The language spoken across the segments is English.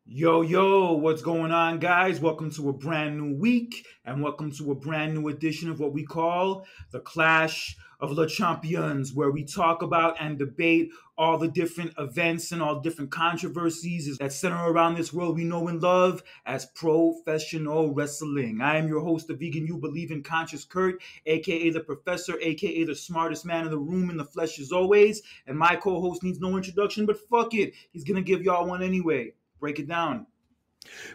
Yo, yo, what's going on, guys? Welcome to a brand new week and welcome to a brand new edition of what we call the Clash of the Champions, where we talk about and debate all the different events and all different controversies that center around this world we know and love as professional wrestling. I am your host, the vegan you believe in, Conscious Kurt, aka the Professor, aka the smartest man in the room in the flesh as always. And my co-host needs no introduction, but fuck it, he's gonna give y'all one anyway. Break it down.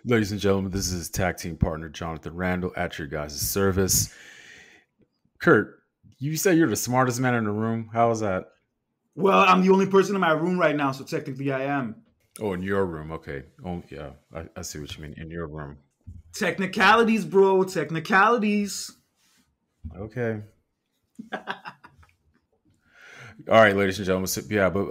Ladies and gentlemen, this is tag team partner Jonathan Randall at your guys' service. Kurt, you say you're the smartest man in the room. How is that? Well, I'm the only person in my room right now, so technically I am. Oh, in your room. Okay. Oh, yeah. I see what you mean. In your room. Technicalities, bro. Technicalities. Okay. All right, ladies and gentlemen. So, yeah, but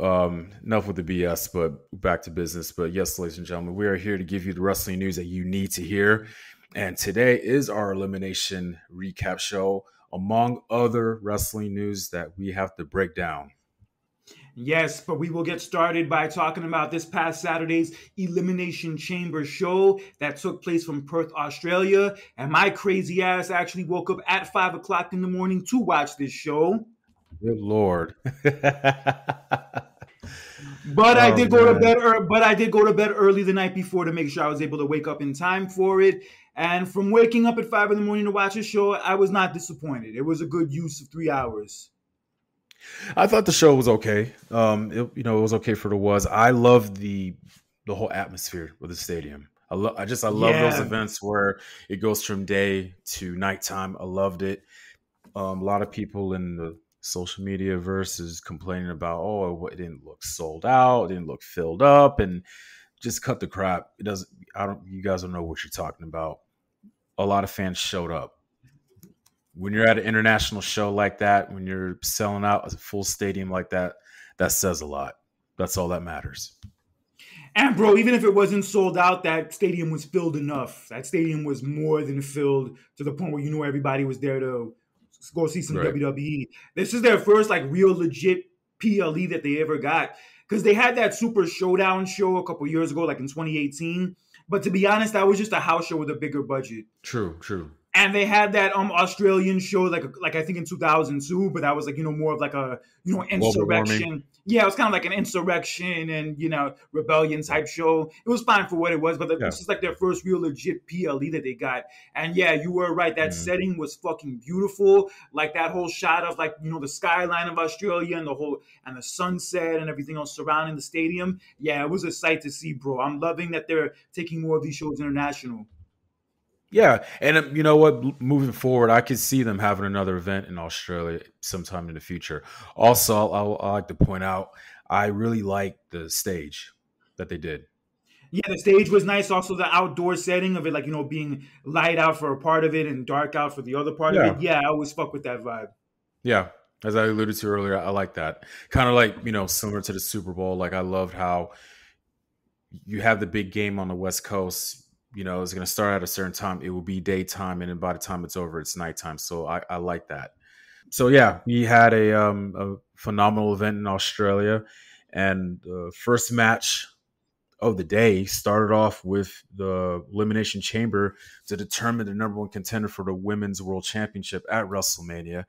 enough with the BS, but back to business. But yes, ladies and gentlemen, we are here to give you the wrestling news that you need to hear. And today is our elimination recap show, among other wrestling news that we have to break down. Yes, but we will get started by talking about this past Saturday's Elimination Chamber show that took place from Perth, Australia. And my crazy ass actually woke up at 5 o'clock in the morning to watch this show. Good Lord. But I did go to bed. But I did go to bed early the night before to make sure I was able to wake up in time for it. And from waking up at 5 in the morning to watch a show, I was not disappointed. It was a good use of 3 hours. I thought the show was okay. It was okay for what it was. I love the whole atmosphere of the stadium. I love those events where it goes from day to nighttime. I loved it. A lot of people in the social media versus complaining about, it didn't look sold out, it didn't look filled up, and just cut the crap. It doesn't. You guys don't know what you're talking about. A lot of fans showed up. When you're at an international show like that, when you're selling out a full stadium like that, that says a lot. That's all that matters. And bro, even if it wasn't sold out, that stadium was filled enough. That stadium was more than filled to the point where you know everybody was there to go see some WWE. This is their first real legit PLE that they ever got, because they had that Super Showdown show a couple years ago, in 2018. But to be honest, that was just a house show with a bigger budget. True. And they had that Australian show like I think in 2002, but that was more of a insurrection. Yeah, it was kind of like an insurrection and rebellion type show. It was fine for what it was, but this is their first real legit PLE that they got. And yeah, you were right. That setting was fucking beautiful. Like that whole shot of the skyline of Australia and the sunset and everything else surrounding the stadium. Yeah, it was a sight to see, bro. I'm loving that they're taking more of these shows international. Yeah, and you know what? Moving forward, I could see them having another event in Australia sometime in the future. Also, I like to point out, I really like the stage that they did. Yeah, the stage was nice. Also, the outdoor setting of it, being light out for a part of it and dark out for the other part of it. Yeah, I always fuck with that vibe. Yeah, as I alluded to earlier, I like that. Kind of similar to the Super Bowl. I loved how you have the big game on the West Coast. It's going to start at a certain time. It will be daytime, and then by the time it's over, it's nighttime. So I like that. So yeah, we had a phenomenal event in Australia, and the first match of the day started off with the Elimination Chamber to determine the number one contender for the Women's World Championship at WrestleMania.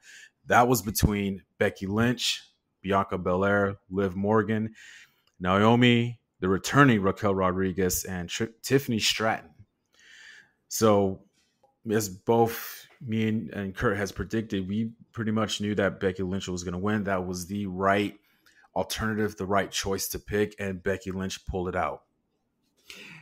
That was between Becky Lynch, Bianca Belair, Liv Morgan, Naomi, the returning Raquel Rodriguez, and Tiffany Stratton. So, as both me and Kurt has predicted, we pretty much knew that Becky Lynch was going to win. That was the right alternative, the right choice to pick, and Becky Lynch pulled it out.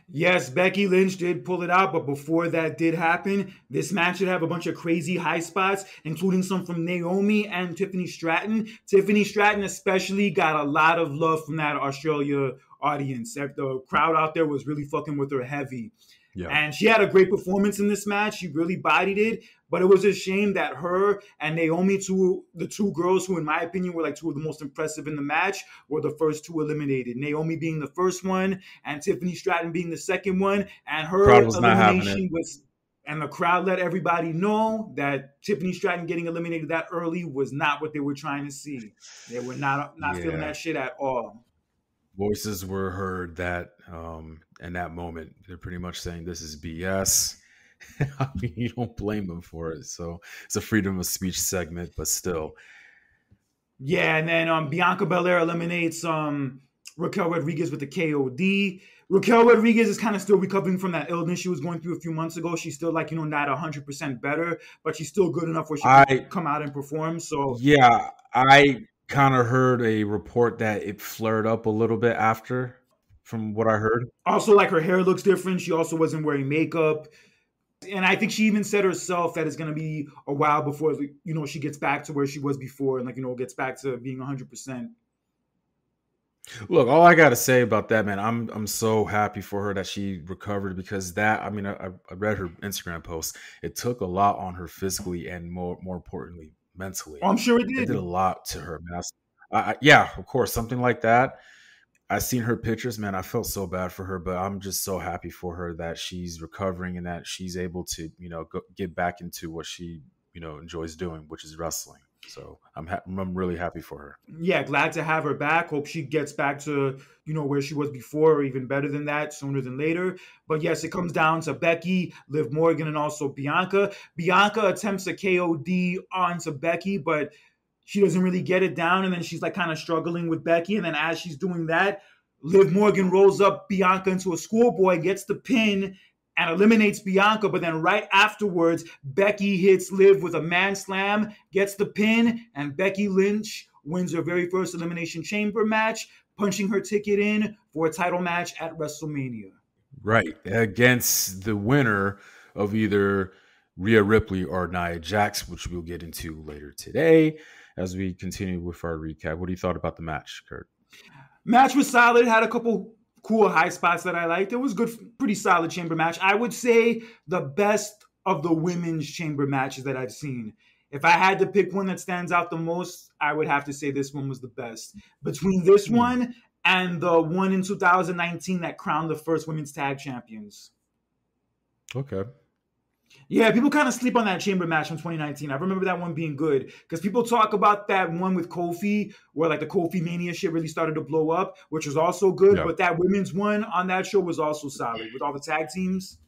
Yes, Becky Lynch did pull it out, but before that did happen, this match should have a bunch of crazy high spots, including some from Naomi and Tiffany Stratton. Tiffany Stratton especially got a lot of love from that Australia audience. The crowd out there was really fucking with her heavy. Yeah. And she had a great performance in this match. She really bodied it. But it was a shame that her and Naomi, the two girls who, in my opinion, were two of the most impressive in the match, were the first two eliminated. Naomi being the first one and Tiffany Stratton being the second one. And her elimination was, and the crowd let everybody know that Tiffany Stratton getting eliminated that early was not what they were trying to see. They were not feeling that shit at all. voices were heard that in that moment. They're pretty much saying this is BS. I mean, you don't blame them for it. So it's a freedom of speech segment, but still. Yeah, and then Bianca Belair eliminates Raquel Rodriguez with the KOD. Raquel Rodriguez is kind of still recovering from that illness she was going through a few months ago. She's still like, not 100% better, but she's still good enough where she can come out and perform. So yeah, I kind of heard a report that it flared up a little bit after, from what I heard. Also, like, her hair looks different. She also wasn't wearing makeup. And I think she even said herself that it's going to be a while before, she gets back to where she was before and, gets back to being 100%. Look, all I got to say about that, man, I'm so happy for her that she recovered, because I read her Instagram post. It took a lot on her physically and more importantly, mentally. I'm sure it did. It did a lot to her, man. Yeah, of course, something like that. I seen her pictures, man. I felt so bad for her, but I'm just so happy for her that she's recovering and that she's able to, get back into what she, enjoys doing, which is wrestling. So I'm really happy for her. Yeah, glad to have her back. Hope she gets back to, where she was before, or even better than that, sooner than later. But yes, it comes down to Becky, Liv Morgan, and also Bianca. Bianca attempts a KOD onto Becky, but she doesn't really get it down, and then she's like kind of struggling with Becky. And then as she's doing that, Liv Morgan rolls up Bianca into a schoolboy, gets the pin, and eliminates Bianca. But then right afterwards, Becky hits Liv with a man slam, gets the pin, and Becky Lynch wins her very first Elimination Chamber match, punching her ticket in for a title match at WrestleMania. Right, against the winner of either Rhea Ripley or Nia Jax, which we'll get into later today as we continue with our recap. What do you thought about the match, Kurt? Match was solid. Had a couple cool high spots that I liked. It was good, pretty solid chamber match. I would say the best of the women's chamber matches that I've seen. If I had to pick one that stands out the most, I would have to say this one was the best. Between this one and the one in 2019 that crowned the first women's tag champions. Okay. Yeah, people kind of sleep on that chamber match from 2019. I remember that one being good because people talk about that one with Kofi where like the Kofi Mania shit really started to blow up, which was also good. Yeah. But that women's one on that show was also solid with all the tag teams.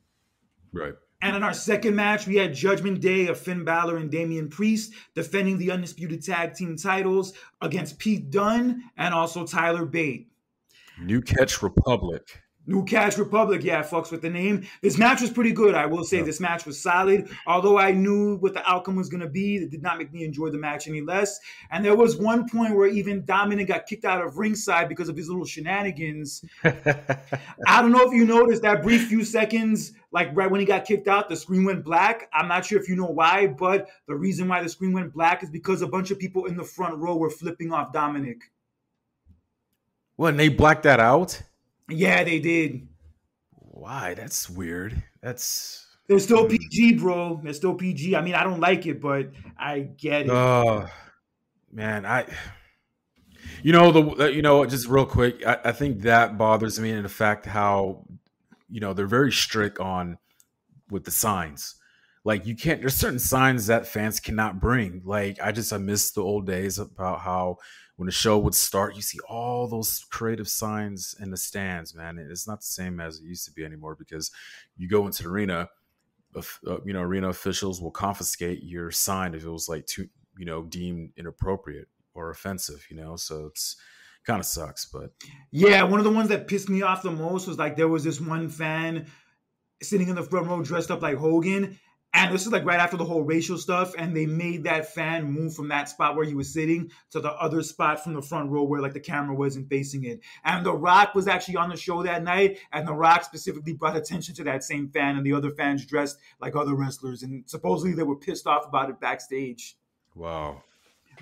Right. And in our second match, we had Judgment Day of Finn Balor and Damian Priest defending the Undisputed Tag Team titles against Pete Dunne and also Tyler Bate. New Catch Republic. New Catch Republic, yeah, fucks with the name. This match was pretty good. I will say This match was solid. Although I knew what the outcome was going to be, it did not make me enjoy the match any less. And there was one point where even Dominic got kicked out of ringside because of his little shenanigans. I don't know if you noticed that brief few seconds, like right when he got kicked out, the screen went black. I'm not sure if you know why, but the reason why the screen went black is because a bunch of people in the front row were flipping off Dominic. What, and they blacked that out? Yeah, they did. Why? That's weird. They're still PG, bro. They're still PG. I mean, I don't like it, but I get it. Oh, man, just real quick, I think that bothers me in the fact how, they're very strict with the signs. Like there's certain signs that fans cannot bring. Like I miss the old days about how when the show would start, you see all those creative signs in the stands, man. It's not the same as it used to be anymore because you go into the arena, arena officials will confiscate your sign if it was like too, deemed inappropriate or offensive, so it's kind of sucks. But yeah, one of the ones that pissed me off the most was like there was this one fan sitting in the front row dressed up like Hogan. And this is like right after the whole racial stuff. And they made that fan move from that spot where he was sitting to the other spot from the front row where like the camera wasn't facing it. And The Rock was actually on the show that night. And The Rock specifically brought attention to that same fan and the other fans dressed like other wrestlers. And supposedly they were pissed off about it backstage. Wow.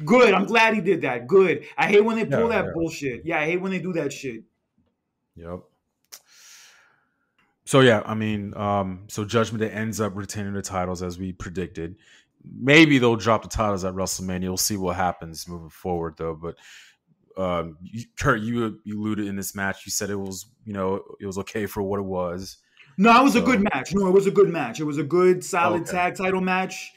Good. I'm glad he did that. Good. I hate when they pull that bullshit. Yeah, I hate when they do that shit. Yep. So, yeah, I mean, so Judgment Day ends up retaining the titles as we predicted. Maybe they'll drop the titles at WrestleMania. We'll see what happens moving forward, though. But, Kurt, you alluded in this match. You said it was, it was okay for what it was. No, it was a good match. No, it was a good match. It was a good, solid tag title match.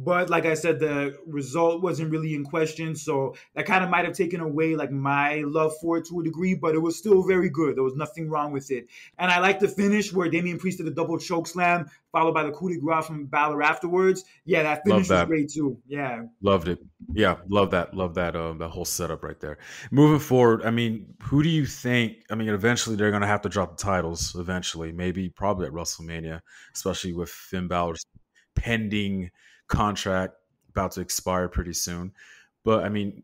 But like I said, the result wasn't really in question, so that kind of might have taken away like my love for it to a degree. But it was still very good. There was nothing wrong with it, and I like the finish where Damian Priest did a double choke slam followed by the coup de grace from Balor afterwards. Yeah, that Love finish was that. great too. Yeah, Loved it. Yeah, love that. Love that. That whole setup right there. Moving forward, I mean, who do you think? I mean, eventually they're going to have to drop the titles. Eventually, maybe probably at WrestleMania, especially with Finn Balor's pending contract about to expire pretty soon. But I mean,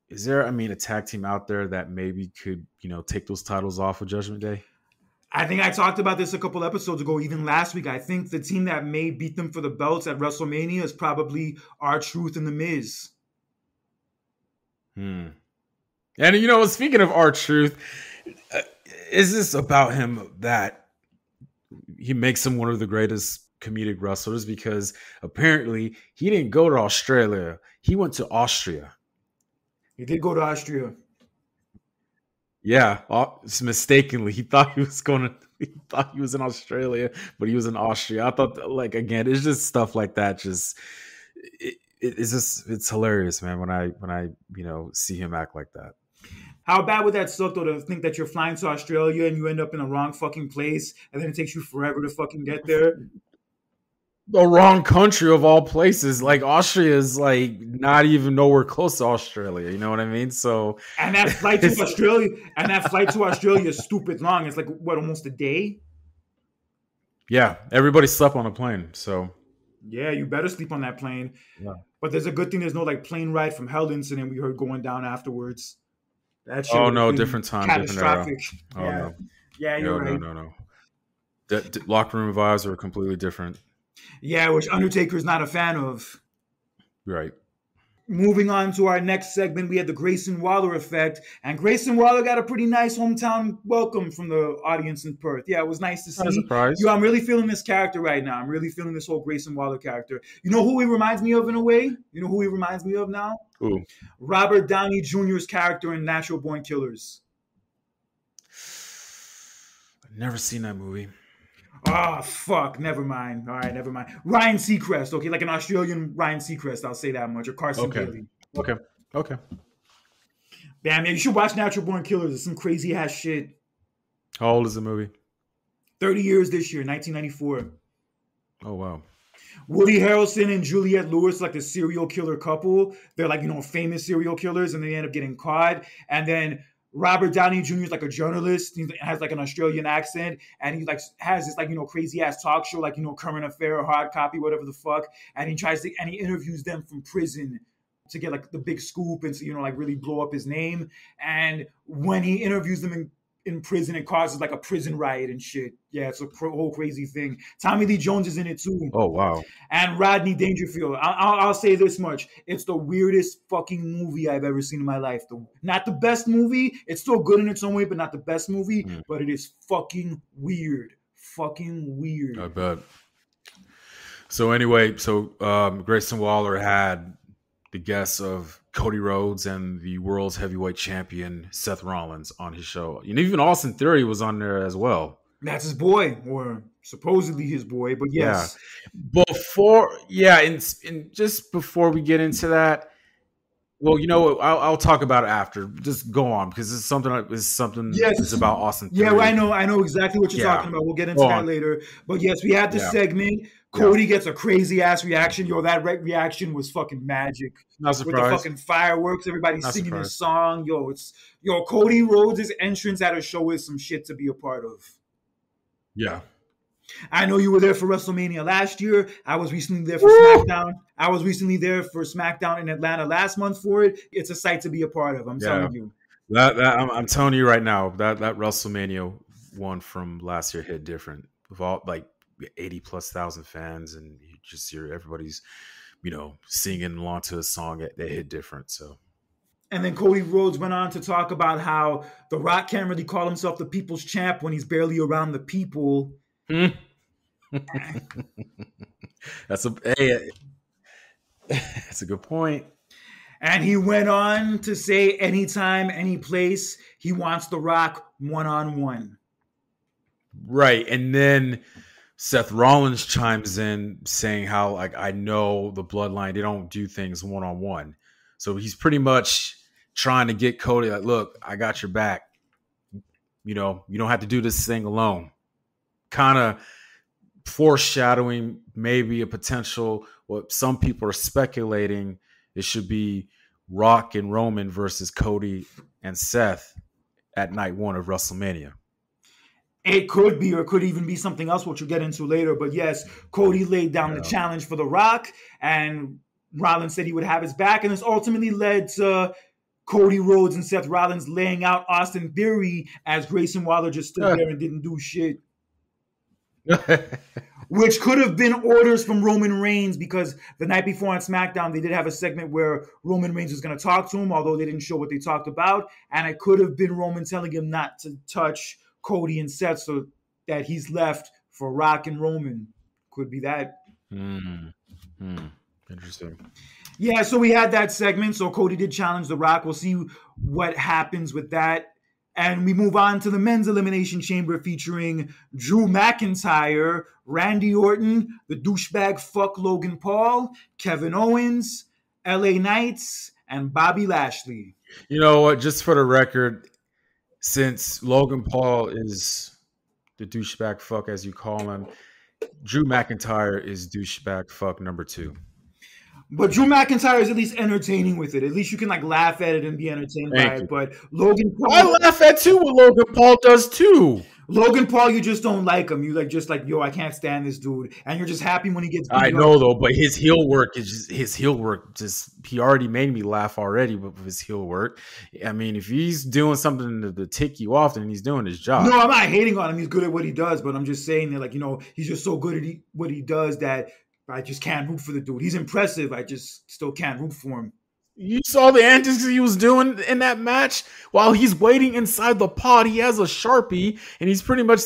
is there? I mean, a tag team out there that maybe could take those titles off of Judgment Day? I think I talked about this a couple episodes ago, even last week. I think the team that may beat them for the belts at WrestleMania is probably R-Truth and The Miz. Hmm. And speaking of R-Truth, is this about him that he makes him one of the greatest comedic wrestlers? Because apparently he didn't go to Australia; he went to Austria. He did go to Austria. Yeah, mistakenly, he thought he was going to. He thought he was in Australia, but he was in Austria. I thought, like, again, it's just stuff like that. Just it's hilarious, man. When I see him act like that. How bad would that suck, though, to think that you're flying to Australia and you end up in the wrong fucking place, and then it takes you forever to fucking get there? The wrong country of all places. Like, Austria is like not even nowhere close to Australia. You know what I mean? So, and that flight to Australia is stupid long. It's like what, almost a day? Yeah, everybody slept on a plane. So, yeah, you better sleep on that plane. Yeah. But there's a good thing there's no like plane ride from hell incident we heard going down afterwards. That shit. Oh no, different time, catastrophic. different era. Oh yeah. no. Yeah, you're right. No. The locker room vibes are completely different. Yeah, which Undertaker's not a fan of. Right. Moving on to our next segment, we had the Grayson Waller effect, and Grayson Waller got a pretty nice hometown welcome from the audience in Perth. Yeah, it was nice to see. Not a surprise. Yo, I'm really feeling this character right now. I'm really feeling this whole Grayson Waller character. You know who he reminds me of in a way? You know who he reminds me of now? Who? Robert Downey Jr.'s character in Natural Born Killers. I've never seen that movie. Oh, fuck. Never mind. All right, never mind. Ryan Seacrest, okay? Like an Australian Ryan Seacrest, I'll say that much. Or Carson Daly. Okay. Damn, man, you should watch Natural Born Killers. It's some crazy-ass shit. How old is the movie? 30 years this year, 1994. Oh, wow. Woody Harrelson and Juliette Lewis, like the serial killer couple. They're like, famous serial killers, and they end up getting caught. And then Robert Downey Jr. is like a journalist. He has like an Australian accent, and he like has this like crazy ass talk show, like Current Affair, Hard Copy, whatever the fuck. And he interviews them from prison to get like the big scoop and to like really blow up his name. And when he interviews them in prison, it causes like a prison riot and shit. Yeah, it's a whole crazy thing. Tommy Lee Jones is in it too. Oh wow. And Rodney Dangerfield. I'll say this much: it's the weirdest fucking movie I've ever seen in my life. Not the best movie. It's still good in its own way, but not the best movie. But it is fucking weird. Fucking weird. I bet. So anyway, Grayson Waller had the guests of Cody Rhodes and the world's heavyweight champion Seth Rollins on his show. And even Austin Theory was on there as well. That's his boy, or supposedly his boy, but yes. Yeah. And just before we get into that, well, I'll talk about it after. Just go on, because it's something. Yes. It's about Austin Theory. Yeah, well, I know exactly what you're talking about. We'll get into that later. But yes, we had this segment. Cody gets a crazy ass reaction. Yo, that reaction was fucking magic. Not surprised. With the fucking fireworks, everybody singing his song. Cody Rhodes' entrance at a show is some shit to be a part of. Yeah. I know you were there for WrestleMania last year. I was recently there for SmackDown. I was recently there for SmackDown in Atlanta last month for it. It's a sight to be a part of. I'm telling you. I'm telling you right now, that WrestleMania one from last year hit different. With all like 80,000+ fans, and you just hear everybody's, singing along to a song that hit different. So. And then Cody Rhodes went on to talk about how The Rock can't really call himself the people's champ when he's barely around the people. That's a good point. And he went on to say anytime, any place, he wants The Rock one-on-one. Right. And then Seth Rollins chimes in saying how, like, I know the bloodline, they don't do things one-on-one. So he's pretty much trying to get Cody like, look, I got your back. You know, you don't have to do this thing alone. Kind of foreshadowing maybe a potential, what some people are speculating, it should be Rock and Roman versus Cody and Seth at night one of WrestleMania. It could be, or it could even be something else, which we'll get into later. But yes, Cody laid down the challenge for The Rock, and Rollins said he would have his back, and this ultimately led to Cody Rhodes and Seth Rollins laying out Austin Theory as Grayson Waller just stood there and didn't do shit. Which could have been orders from Roman Reigns, because the night before on SmackDown, they did have a segment where Roman Reigns was going to talk to him, although they didn't show what they talked about. And it could have been Roman telling him not to touch Cody and Seth, so that he's left for Rock and Roman. Could be that. Interesting. Yeah, so we had that segment. So Cody did challenge The Rock. We'll see what happens with that. And we move on to the men's Elimination Chamber featuring Drew McIntyre, Randy Orton, the douchebag fuck Logan Paul, Kevin Owens, LA Knights, and Bobby Lashley. You know what? Just for the record, since Logan Paul is the douchebag fuck, as you call him, Drew McIntyre is douchebag fuck number 2. But Drew McIntyre is at least entertaining with it. At least you can like laugh at it and be entertained by it. But Logan Paul, I laugh at too what Logan Paul does too. Logan Paul, you just don't like him. You like just like, yo, I can't stand this dude, and you're just happy when he gets beat I know though, but his heel work is just he already made me laugh already with his heel work. I mean, if he's doing something to tick you off, then he's doing his job. No, I'm not hating on him. He's good at what he does, but I'm just saying that, like, you know, he's just so good at what he does that I just can't root for the dude. He's impressive. I just still can't root for him. You saw the antics he was doing in that match while he's waiting inside the pod. He has a Sharpie and he's pretty much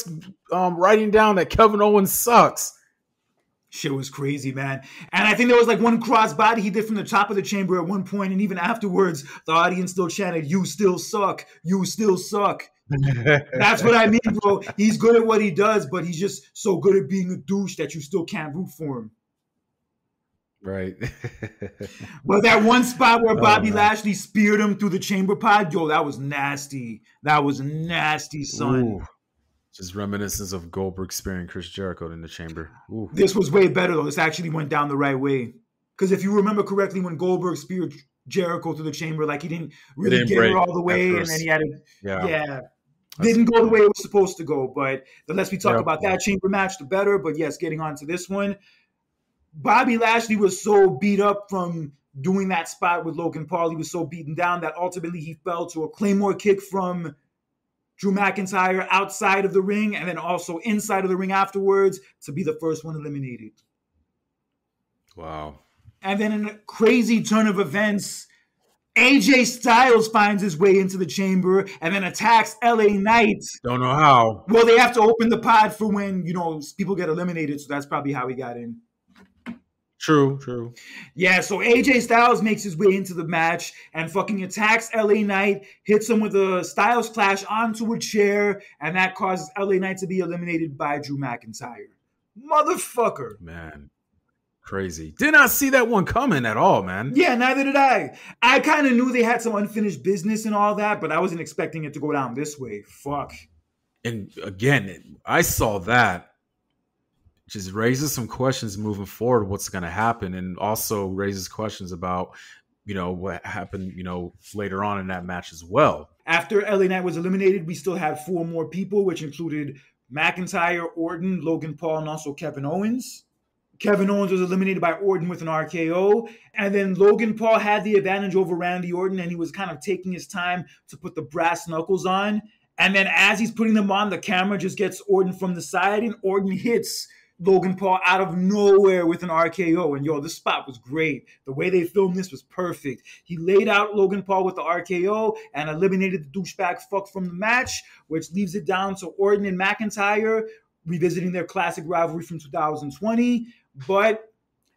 writing down that Kevin Owens sucks. Shit was crazy, man. And I think there was like one crossbody he did from the top of the chamber at one point, and even afterwards, the audience still chanted, "You still suck. You still suck." That's what I mean, bro. He's good at what he does, but he's just so good at being a douche that you still can't root for him. Right. But that one spot where Bobby Lashley speared him through the chamber pod, yo, that was nasty. That was nasty, son. Ooh. Just reminiscence of Goldberg spearing Chris Jericho in the chamber. Ooh. This was way better, though. This actually went down the right way. Because if you remember correctly, when Goldberg speared Jericho through the chamber, like he didn't really get her all the way, and then he had to, didn't go the way it was supposed to go. But the less we talk about that chamber match, the better. But yes, getting on to this one, Bobby Lashley was so beat up from doing that spot with Logan Paul. He was so beaten down that ultimately he fell to a Claymore kick from Drew McIntyre outside of the ring, and then also inside of the ring afterwards to be the first one eliminated. Wow. And then in a crazy turn of events, AJ Styles finds his way into the chamber and then attacks LA Knights. Don't know how. Well, they have to open the pod for when, you know, people get eliminated, so that's probably how he got in. True. Yeah, so AJ Styles makes his way into the match and fucking attacks LA Knight, hits him with a Styles Clash onto a chair, and that causes LA Knight to be eliminated by Drew McIntyre. Motherfucker. Man, crazy. Did not see that one coming at all, man. Yeah, neither did I. I kind of knew they had some unfinished business and all that, but I wasn't expecting it to go down this way. Fuck. And again, I saw that. Just raises some questions moving forward, what's going to happen, and also raises questions about, you know, what happened, you know, later on in that match as well. After LA Knight was eliminated, we still had 4 more people, which included McIntyre, Orton, Logan Paul, and also Kevin Owens. Kevin Owens was eliminated by Orton with an RKO, and then Logan Paul had the advantage over Randy Orton, and he was kind of taking his time to put the brass knuckles on. And then as he's putting them on, the camera just gets Orton from the side, and Orton hits Logan Paul out of nowhere with an RKO. And yo, this spot was great. The way they filmed this was perfect. He laid out Logan Paul with the RKO and eliminated the douchebag fuck from the match, which leaves it down to Orton and McIntyre revisiting their classic rivalry from 2020. But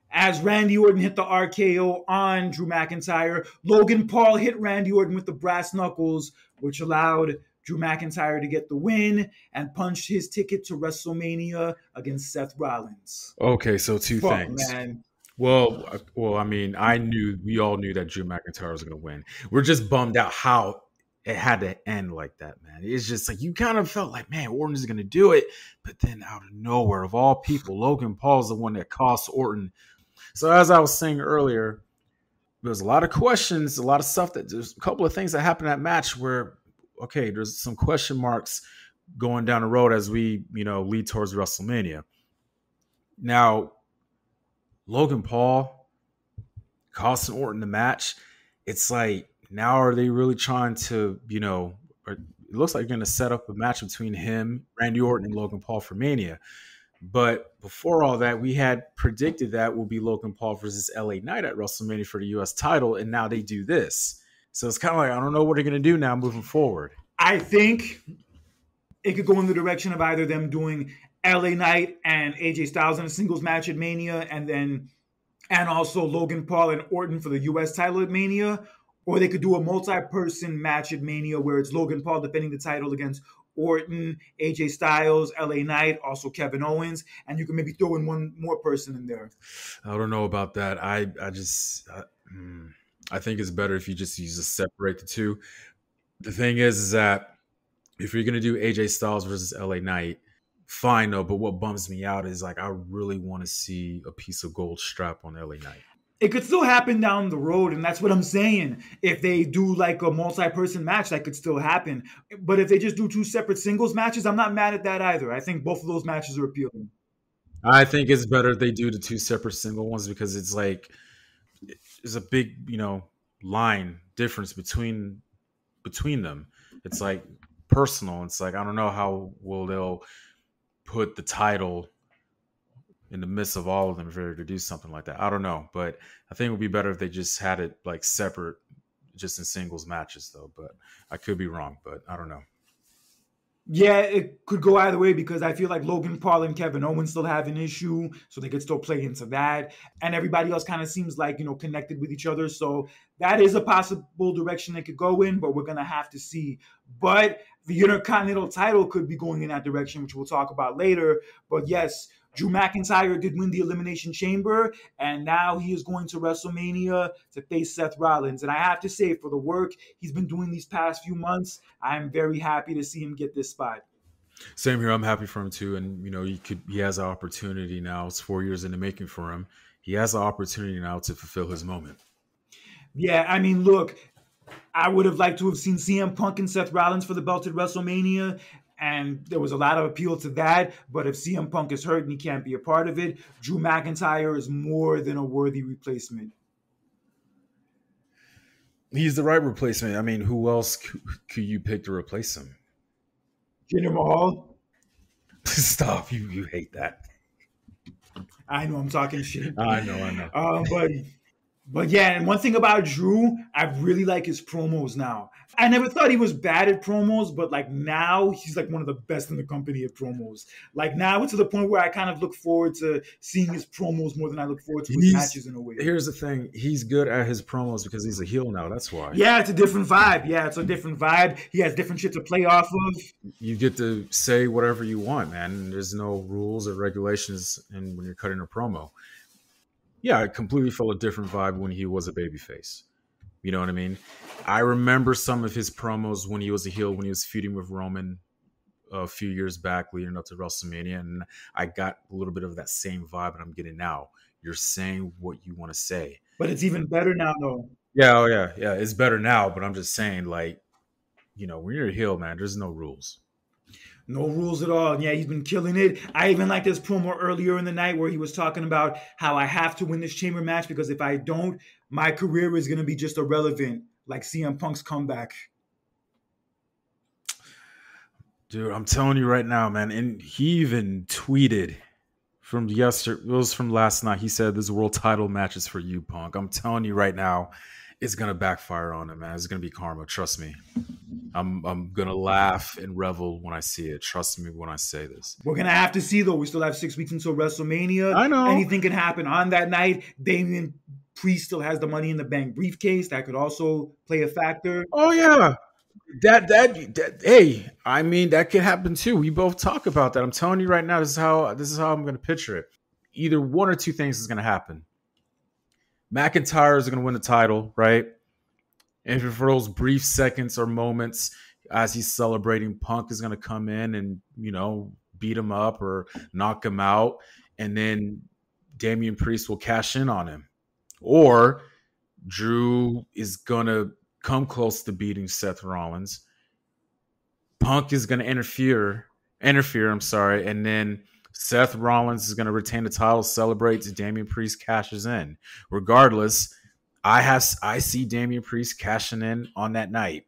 as Randy Orton hit the RKO on Drew McIntyre, Logan Paul hit Randy Orton with the brass knuckles, which allowed Drew McIntyre to get the win and punch his ticket to WrestleMania against Seth Rollins. Okay, so two Fuck, things. man. Well, I mean, we all knew that Drew McIntyre was going to win. We're just bummed out how it had to end like that, man. It's just like you kind of felt like, man, Orton's going to do it, but then out of nowhere, of all people, Logan Paul's the one that cost Orton. So as I was saying earlier, there's a lot of questions, a lot of stuff there's a couple of things that happened in that match where, okay, there's some question marks going down the road as we, lead towards WrestleMania. Now, Logan Paul costing Orton the match. It's like, now are they really trying to, it looks like they're going to set up a match between him, Randy Orton, and Logan Paul for Mania. But before all that, we had predicted that will be Logan Paul versus LA Knight at WrestleMania for the US title, and now they do this. So it's kind of like, I don't know what they're going to do now moving forward. I think it could go in the direction of either them doing LA Knight and AJ Styles in a singles match at Mania, and also Logan Paul and Orton for the US title at Mania, or they could do a multi-person match at Mania where it's Logan Paul defending the title against Orton, AJ Styles, LA Knight, also Kevin Owens, and you can maybe throw in one more person in there. I don't know about that. I think it's better if you just separate the two. The thing is that if you're going to do AJ Styles versus LA Knight, fine though, but what bums me out is like I really want to see a piece of gold strap on LA Knight. It could still happen down the road, and that's what I'm saying. If they do like a multi-person match, that could still happen. But if they just do two separate singles matches, I'm not mad at that either. I think both of those matches are appealing. I think it's better if they do the two separate single ones because it's like there's a big, line difference between them. It's like personal. It's like I don't know how they'll put the title in the midst of all of them if they're to do something like that. I don't know, but I think it would be better if they just had it like separate, just in singles matches though. But I could be wrong, but I don't know. Yeah, it could go either way because I feel like Logan Paul and Kevin Owens still have an issue, so they could still play into that. And everybody else kind of seems like, connected with each other. So that is a possible direction they could go in, but we're going to have to see. But the Intercontinental title could be going in that direction, which we'll talk about later. But yes, Drew McIntyre did win the Elimination Chamber, and now he is going to WrestleMania to face Seth Rollins. And I have to say, for the work he's been doing these past few months, I'm very happy to see him get this spot. Same here. I'm happy for him too. And, he has an opportunity now. It's 4 years in the making for him. He has an opportunity now to fulfill his moment. Yeah, I mean, look, I would have liked to have seen CM Punk and Seth Rollins for the belt at WrestleMania. And there was a lot of appeal to that. But if CM Punk is hurt and he can't be a part of it, Drew McIntyre is more than a worthy replacement. He's the right replacement. I mean, who else could you pick to replace him? Jinder Mahal? Stop. You hate that. I know I'm talking shit. I know. But yeah, and one thing about Drew, I really like his promos now. I never thought he was bad at promos, but like now he's like one of the best in the company at promos. Like now it's to the point where I kind of look forward to seeing his promos more than I look forward to his matches in a way. Here's the thing. He's good at his promos because he's a heel now. That's why. Yeah, it's a different vibe. He has different shit to play off of. You get to say whatever you want, man. There's no rules or regulations when you're cutting a promo. Yeah, I completely felt a different vibe when he was a babyface. You know what I mean? I remember some of his promos when he was a heel, when he was feuding with Roman a few years back leading up to WrestleMania, and I got a little bit of that same vibe that I'm getting now. You're saying what you want to say. But it's even better now, though. Yeah, it's better now, but I'm just saying, like, when you're a heel, man, there's no rules. No rules at all. Yeah, he's been killing it. I even liked his promo earlier in the night where he was talking about how I have to win this chamber match because if I don't, my career is going to be just irrelevant, like CM Punk's comeback. Dude, I'm telling you right now, man. And he even tweeted from yesterday, it was from last night. He said, "This world title match is for you, Punk." I'm telling you right now, it's going to backfire on him, man. It's going to be karma. Trust me. I'm going to laugh and revel when I see it. Trust me when I say this. We're going to have to see, though. We still have 6 weeks until WrestleMania. I know. Anything can happen on that night. Damian Priest still has the Money in the Bank briefcase. That could also play a factor. Oh, yeah. Hey, I mean that could happen too. We both talk about that. I'm telling you right now, this is how I'm going to picture it. Either one or two things is going to happen. McIntyre is going to win the title, right? And for those brief seconds or moments as he's celebrating, Punk is going to come in and, beat him up or knock him out. And then Damian Priest will cash in on him. Or Drew is going to come close to beating Seth Rollins. Punk is going to interfere, and then Seth Rollins is going to retain the title, celebrates, Damian Priest cashes in. Regardless, I see Damian Priest cashing in on that night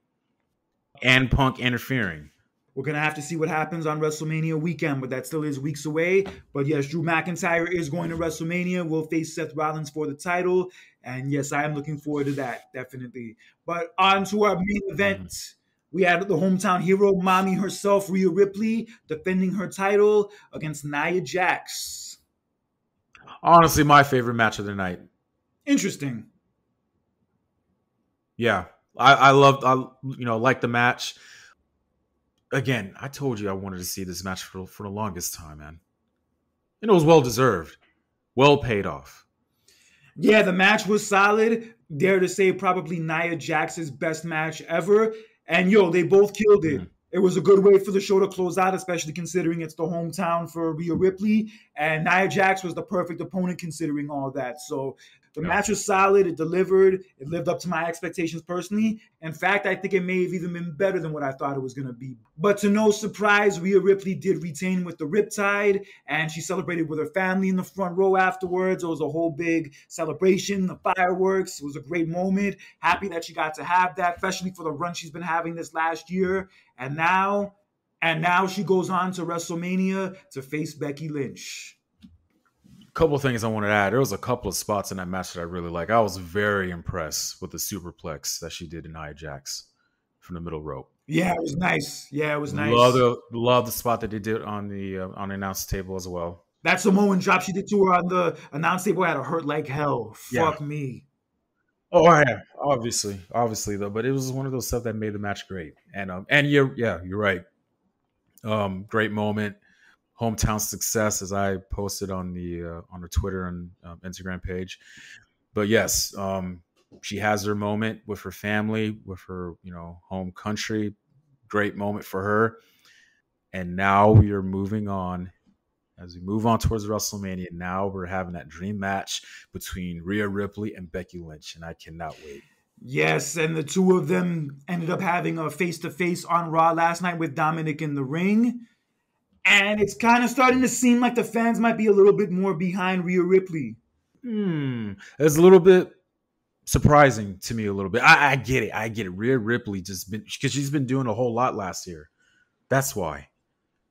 and Punk interfering. We're going to have to see what happens on WrestleMania weekend, but that still is weeks away. But yes, Drew McIntyre is going to WrestleMania. We'll face Seth Rollins for the title. And yes, I am looking forward to that, definitely. But on to our main event. We had the hometown hero, mommy herself, Rhea Ripley, defending her title against Nia Jax. Honestly, my favorite match of the night. Interesting. Yeah, I like the match. Again, I told you I wanted to see this match for the longest time, man. And it was well deserved. Well paid off. Yeah, the match was solid. Dare to say probably Nia Jax's best match ever. And they both killed it. It was a good way for the show to close out, especially considering it's the hometown for Rhea Ripley. And Nia Jax was the perfect opponent considering all that. So the match was solid. It delivered. It lived up to my expectations personally. In fact, I think it may have even been better than what I thought it was going to be. But to no surprise, Rhea Ripley did retain with the Riptide, and she celebrated with her family in the front row afterwards. It was a whole big celebration, the fireworks. It was a great moment. Happy that she got to have that, especially for the run she's been having this last year. And now she goes on to WrestleMania to face Becky Lynch. Couple of things I wanted to add. There was a couple of spots in that match that I really like. I was very impressed with the superplex that she did in Nia Jax from the middle rope. Yeah, it was nice. Love the spot that they did on the announce table as well. That Samoan drop she did to her on the announce table had her hurt like hell. Fuck me. Oh yeah, obviously though, but it was one of those stuff that made the match great. And you're right. Great moment. Hometown success, as I posted on the Twitter and Instagram page. But yes, she has her moment with her family, with her home country. Great moment for her. And now we are moving on. As we move on towards WrestleMania, now we're having that dream match between Rhea Ripley and Becky Lynch, and I cannot wait. Yes, and the two of them ended up having a face-to-face on Raw last night with Dominic in the ring. And it's kind of starting to seem like the fans might be a little bit more behind Rhea Ripley. It's a little bit surprising to me a little bit. I get it. Rhea Ripley because she's been doing a whole lot last year. That's why.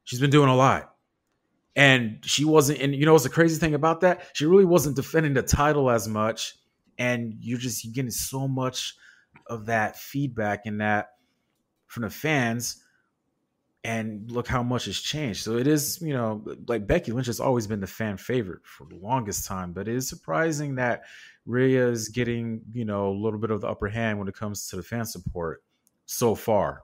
She's been doing a lot. And she wasn't, and what's the crazy thing about that? She really wasn't defending the title as much. And you're getting so much of that feedback and that from the fans. And look how much has changed. So it is, like Becky Lynch has always been the fan favorite for the longest time. But it is surprising that Rhea is getting, a little bit of the upper hand when it comes to the fan support so far.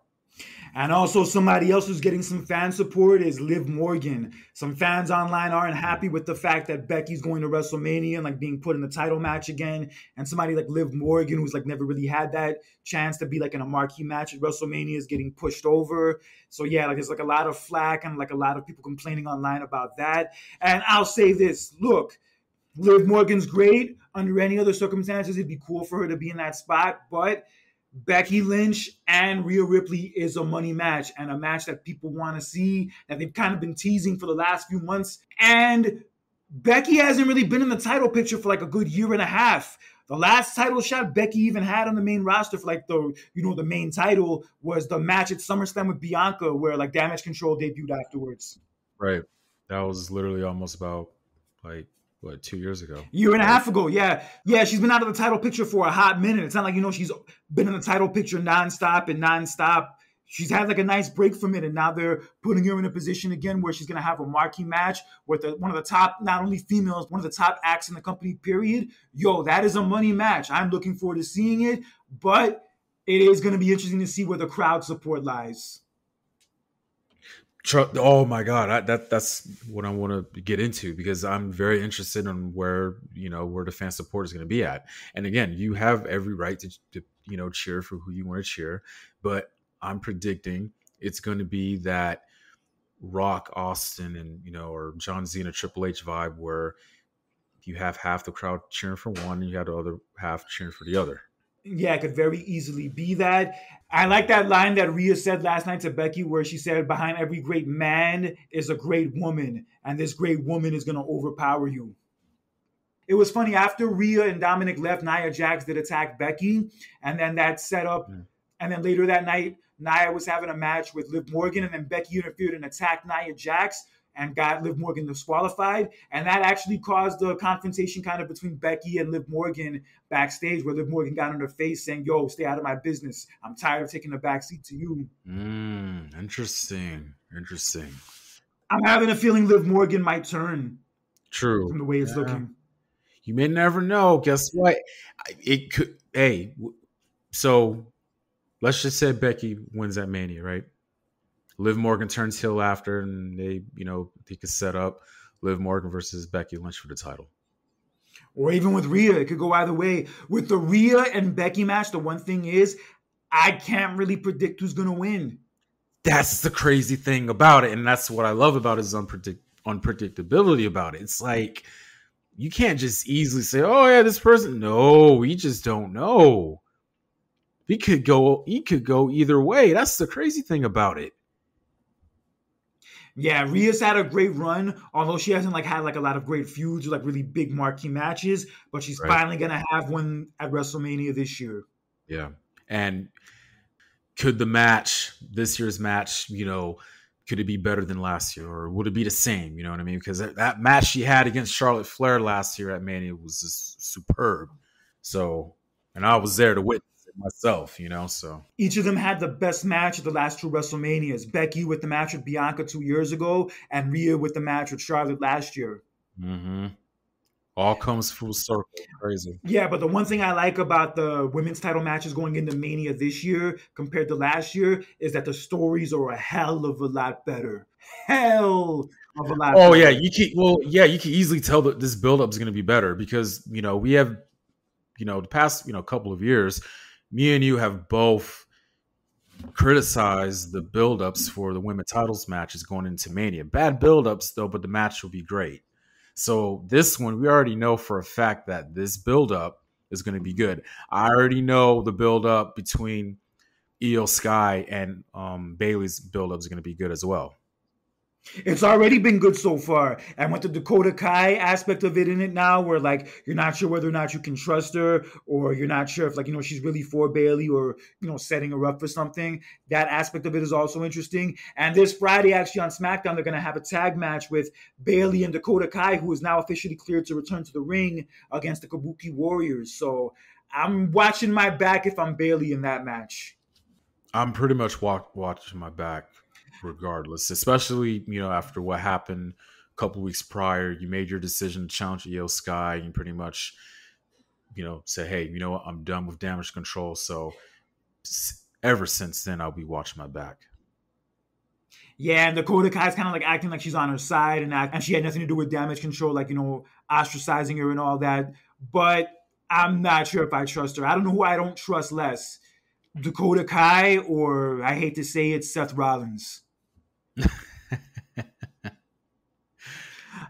And also somebody else who's getting some fan support is Liv Morgan. Some fans online aren't happy with the fact that Becky's going to WrestleMania and being put in the title match again. And somebody like Liv Morgan, who's never really had that chance to be in a marquee match at WrestleMania, is getting pushed over. So yeah, there's a lot of flack and a lot of people complaining online about that. And I'll say this, look, Liv Morgan's great. Under any other circumstances, it'd be cool for her to be in that spot, but Becky Lynch and Rhea Ripley is a money match and a match that people want to see, that they've kind of been teasing for the last few months. And Becky hasn't really been in the title picture for a good year and a half. The last title shot Becky even had on the main roster for the main title was the match at SummerSlam with Bianca, where Damage Control debuted afterwards. Right. That was literally almost about 2 years ago? Year and a half ago, yeah. Yeah, she's been out of the title picture for a hot minute. It's not she's been in the title picture nonstop. She's had a nice break from it, and now they're putting her in a position again where she's going to have a marquee match with one of the top, not only females, one of the top acts in the company, period. That is a money match. I'm looking forward to seeing it, but It is going to be interesting to see where the crowd support lies. Oh my god, that's what I want to get into, because I'm very interested in where the fan support is going to be at. And again, you have every right to cheer for who you want to cheer, but I'm predicting it's going to be that Rock, Austin, and or John Cena, Triple H vibe, where you have half the crowd cheering for one and you have the other half cheering for the other. Yeah, it could very easily be that. I like that line that Rhea said last night to Becky, where she said, "Behind every great man is a great woman, and this great woman is going to overpower you." It was funny, after Rhea and Dominic left, Nia Jax did attack Becky, and then that set up. And then later that night, Nia was having a match with Liv Morgan, and then Becky interfered and attacked Nia Jax and got Liv Morgan disqualified. And that actually caused a confrontation kind of between Becky and Liv Morgan backstage, where Liv Morgan got on her face saying, "Yo, stay out of my business. I'm tired of taking the backseat to you." Interesting. I'm having a feeling Liv Morgan might turn. True. From the way it's looking. You may never know. Guess what? It could. Hey, so let's just say Becky wins at Mania, right? Liv Morgan turns heel after, and they could set up Liv Morgan versus Becky Lynch for the title. Or even with Rhea, it could go either way. With the Rhea and Becky match, the one thing is, I can't really predict who's going to win. That's the crazy thing about it, and that's what I love about it, is unpredictability about it. It's like, you can't just easily say, "Oh yeah, this person." No, we just don't know. He could go either way. That's the crazy thing about it. Yeah, Rhea's had a great run, although she hasn't had a lot of great feuds or really big marquee matches, but she's finally gonna have one at WrestleMania this year. Yeah. And could this year's match, could it be better than last year, or would it be the same? You know what I mean? Because that match she had against Charlotte Flair last year at Mania was just superb. So, and I was there to witness it myself, so. Each of them had the best match of the last two WrestleManias. Becky with the match with Bianca 2 years ago, and Rhea with the match with Charlotte last year. Mm-hmm. All comes full circle. Crazy. Yeah, but the one thing I like about the women's title matches going into Mania this year compared to last year is that the stories are a hell of a lot better. Hell of a lot better. Yeah, you can easily tell that this build-up is going to be better, because, we have, the past, couple of years, me and you have both criticized the build-ups for the women's titles matches going into Mania. Bad build-ups, though, but the match will be great. So this one, we already know for a fact that this build-up is going to be good. I already know the build-up between Io Sky and Bayley's build-up is going to be good as well. It's already been good so far. And with the Dakota Kai aspect of it in it now, where you're not sure whether or not you can trust her, or you're not sure if she's really for Bayley, or setting her up for something. That aspect of it is also interesting. And this Friday, actually on SmackDown, they're going to have a tag match with Bayley and Dakota Kai, who is now officially cleared to return to the ring against the Kabuki Warriors. So I'm watching my back if I'm Bayley in that match. I'm pretty much watching my back regardless, especially after what happened a couple weeks prior. You made your decision to challenge Io Sky, and pretty much say, "Hey, you know what, I'm done with Damage Control." So ever since then, I'll be watching my back. Yeah, and Dakota Kai's kind of acting like she's on her side, and she had nothing to do with Damage Control, ostracizing her and all that. But I'm not sure if I trust her. I don't know who I don't trust less, Dakota Kai, or I hate to say it, Seth Rollins.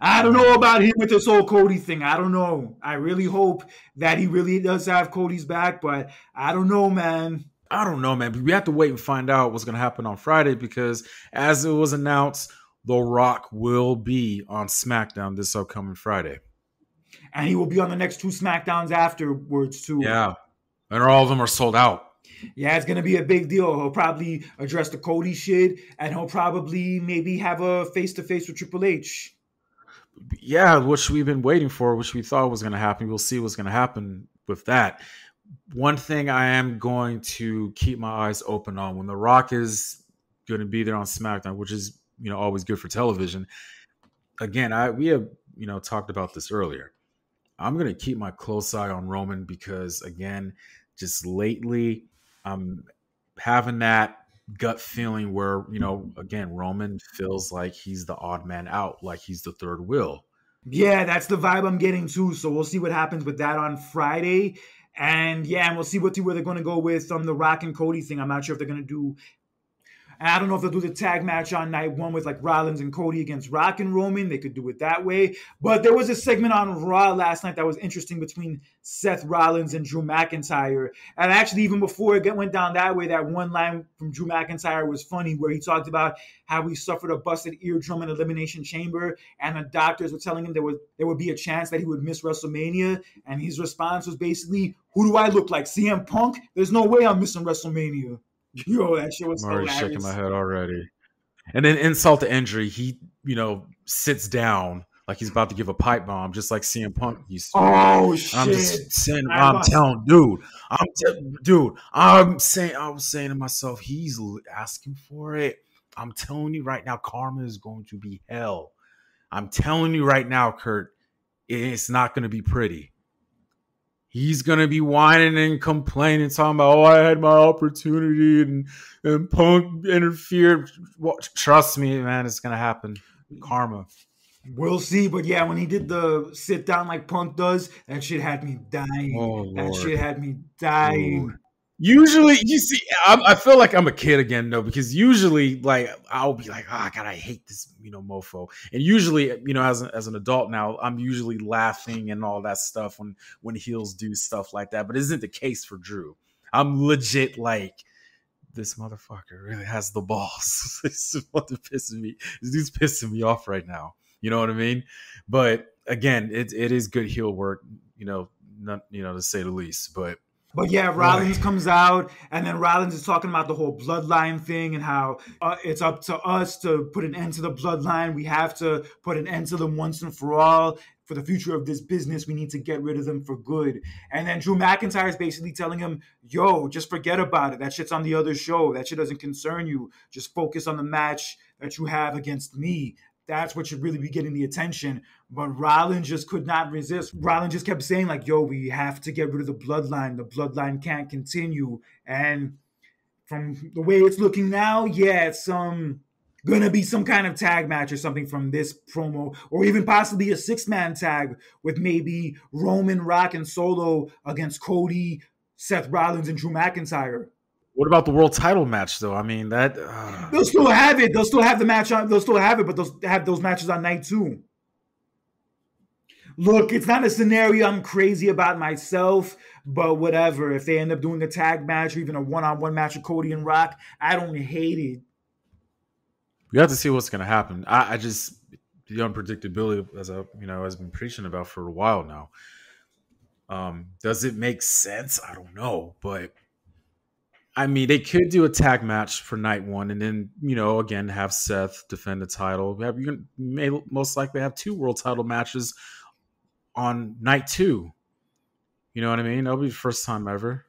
I don't know about him with this whole Cody thing. I don't know. I really hope that he really does have Cody's back, but I don't know, man. But we have to wait and find out what's going to happen on Friday, because as it was announced, The Rock will be on SmackDown this upcoming Friday. And he will be on the next two SmackDowns afterwards, too. Yeah. And all of them are sold out. Yeah, it's going to be a big deal. He'll probably address the Cody shit, and he'll probably maybe have a face-to-face with Triple H. Yeah, which we've been waiting for, which we thought was going to happen. We'll see what's going to happen with that. One thing I am going to keep my eyes open on, when The Rock is going to be there on SmackDown, which is always good for television. Again, we have talked about this earlier. I'm going to keep my close eye on Roman, because again, just lately, I'm having that gut feeling where, again, Roman feels like he's the odd man out, like he's the third wheel. Yeah, that's the vibe I'm getting too. So we'll see what happens with that on Friday. And we'll see where they're going to go with the Rock and Cody thing. I'm not sure if they're going to do. I don't know if they'll do the tag match on night one with like Rollins and Cody against Rock and Roman. They could do it that way. But there was a segment on Raw last night that was interesting between Seth Rollins and Drew McIntyre. And actually, even before it went down that way, that one line from Drew McIntyre was funny, where he talked about how he suffered a busted eardrum in Elimination Chamber, and the doctors were telling him there would be a chance that he would miss WrestleMania. And his response was basically, "Who do I look like, CM Punk? There's no way I'm missing WrestleMania." Yo, that shit was I'm already hilarious. shaking my head already. And then insult to injury, he, sits down like he's about to give a pipe bomb, just like CM Punk used to. Oh, shit. I'm just saying, I was saying to myself, he's asking for it. I'm telling you right now, karma is going to be hell. I'm telling you right now, Kurt, it's not going to be pretty. He's going to be whining and complaining, talking about, I had my opportunity and Punk interfered. Well, trust me, man, it's going to happen. Karma. We'll see. But yeah, when he did the sit down like Punk does, that shit had me dying. Oh, that shit had me dying. Ooh. Usually, you see, I feel like I'm a kid again, though, because usually, like, I'll be like, oh, God, I hate this, mofo. And usually, as an adult now, I'm usually laughing and all that stuff when heels do stuff like that. But it isn't the case for Drew. I'm legit like, this motherfucker really has the balls. This is what pissing me. This dude's pissing me off right now. You know what I mean? But again, it is good heel work, to say the least. But yeah, Rollins comes out, and then Rollins is talking about the whole bloodline thing and how it's up to us to put an end to the bloodline. We have to put an end to them once and for all. For the future of this business, we need to get rid of them for good. And then Drew McIntyre is basically telling him, yo, just forget about it. That shit's on the other show. That shit doesn't concern you. Just focus on the match that you have against me. That's what should really be getting the attention. But Rollins just could not resist. Rollins just kept saying, like, yo, we have to get rid of the bloodline. The bloodline can't continue. And from the way it's looking now, yeah, it's gonna be some kind of tag match or something from this promo, or even possibly a 6-man tag with maybe Roman, Rock, and Solo against Cody, Seth Rollins, and Drew McIntyre. What about the world title match, though? I mean, that they'll still have it. They'll still have the match on. They'll still have it, but they'll have those matches on night 2. Look, it's not a scenario I'm crazy about myself, but whatever. If they end up doing a tag match or even a one-on-one match with Cody and Rock, I don't hate it. You have to see what's going to happen. I just, the unpredictability, as has been preaching about for a while now. Does it make sense? I don't know, but I mean, they could do a tag match for night 1, and then again have Seth defend the title. You may most likely have 2 world title matches on night 2. You know what I mean? That'll be the first time ever.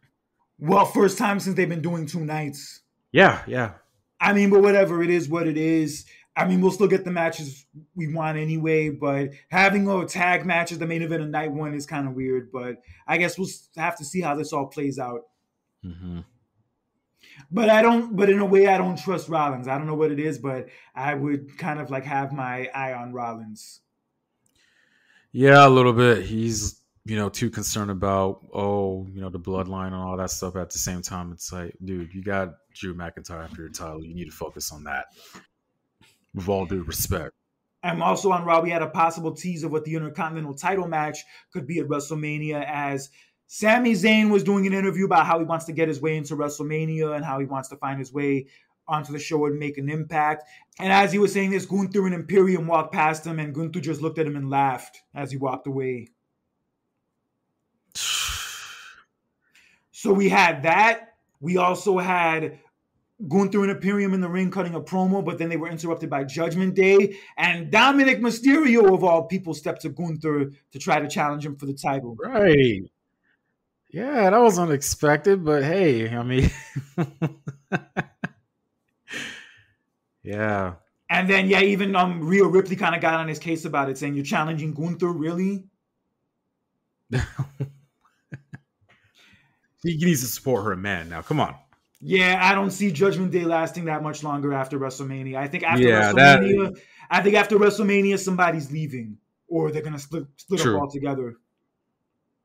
Well, first time since they've been doing 2 nights. Yeah. I mean, but whatever, it is what it is. I mean, we'll still get the matches we want anyway, but having a tag match as the main event of night 1 is kind of weird, but I guess we'll have to see how this all plays out. Mm-hmm. But in a way, I don't trust Rollins. I don't know what it is, but I would kind of like have my eye on Rollins. Yeah, a little bit. He's, too concerned about, the bloodline and all that stuff. At the same time, it's like, dude, you got Drew McIntyre after your title. You need to focus on that. With all due respect. I'm also on Raw. We had a possible tease of what the Intercontinental title match could be at WrestleMania, as Sami Zayn was doing an interview about how he wants to get his way into WrestleMania and how he wants to find his way onto the show and make an impact. And as he was saying this, Gunther and Imperium walked past him, and Gunther just looked at him and laughed as he walked away. So we had that. We also had Gunther and Imperium in the ring cutting a promo, but then they were interrupted by Judgment Day. And Dominic Mysterio, of all people, stepped to Gunther to try to challenge him for the title. Right. Yeah, that was unexpected, but hey, I mean... Yeah. And then, even Rhea Ripley kind of got on his case about it, saying, you're challenging Gunther, really? He needs to support her man now. Come on. Yeah, I don't see Judgment Day lasting that much longer after WrestleMania. Yeah, that I think after WrestleMania, somebody's leaving, or they're gonna split up true. altogether.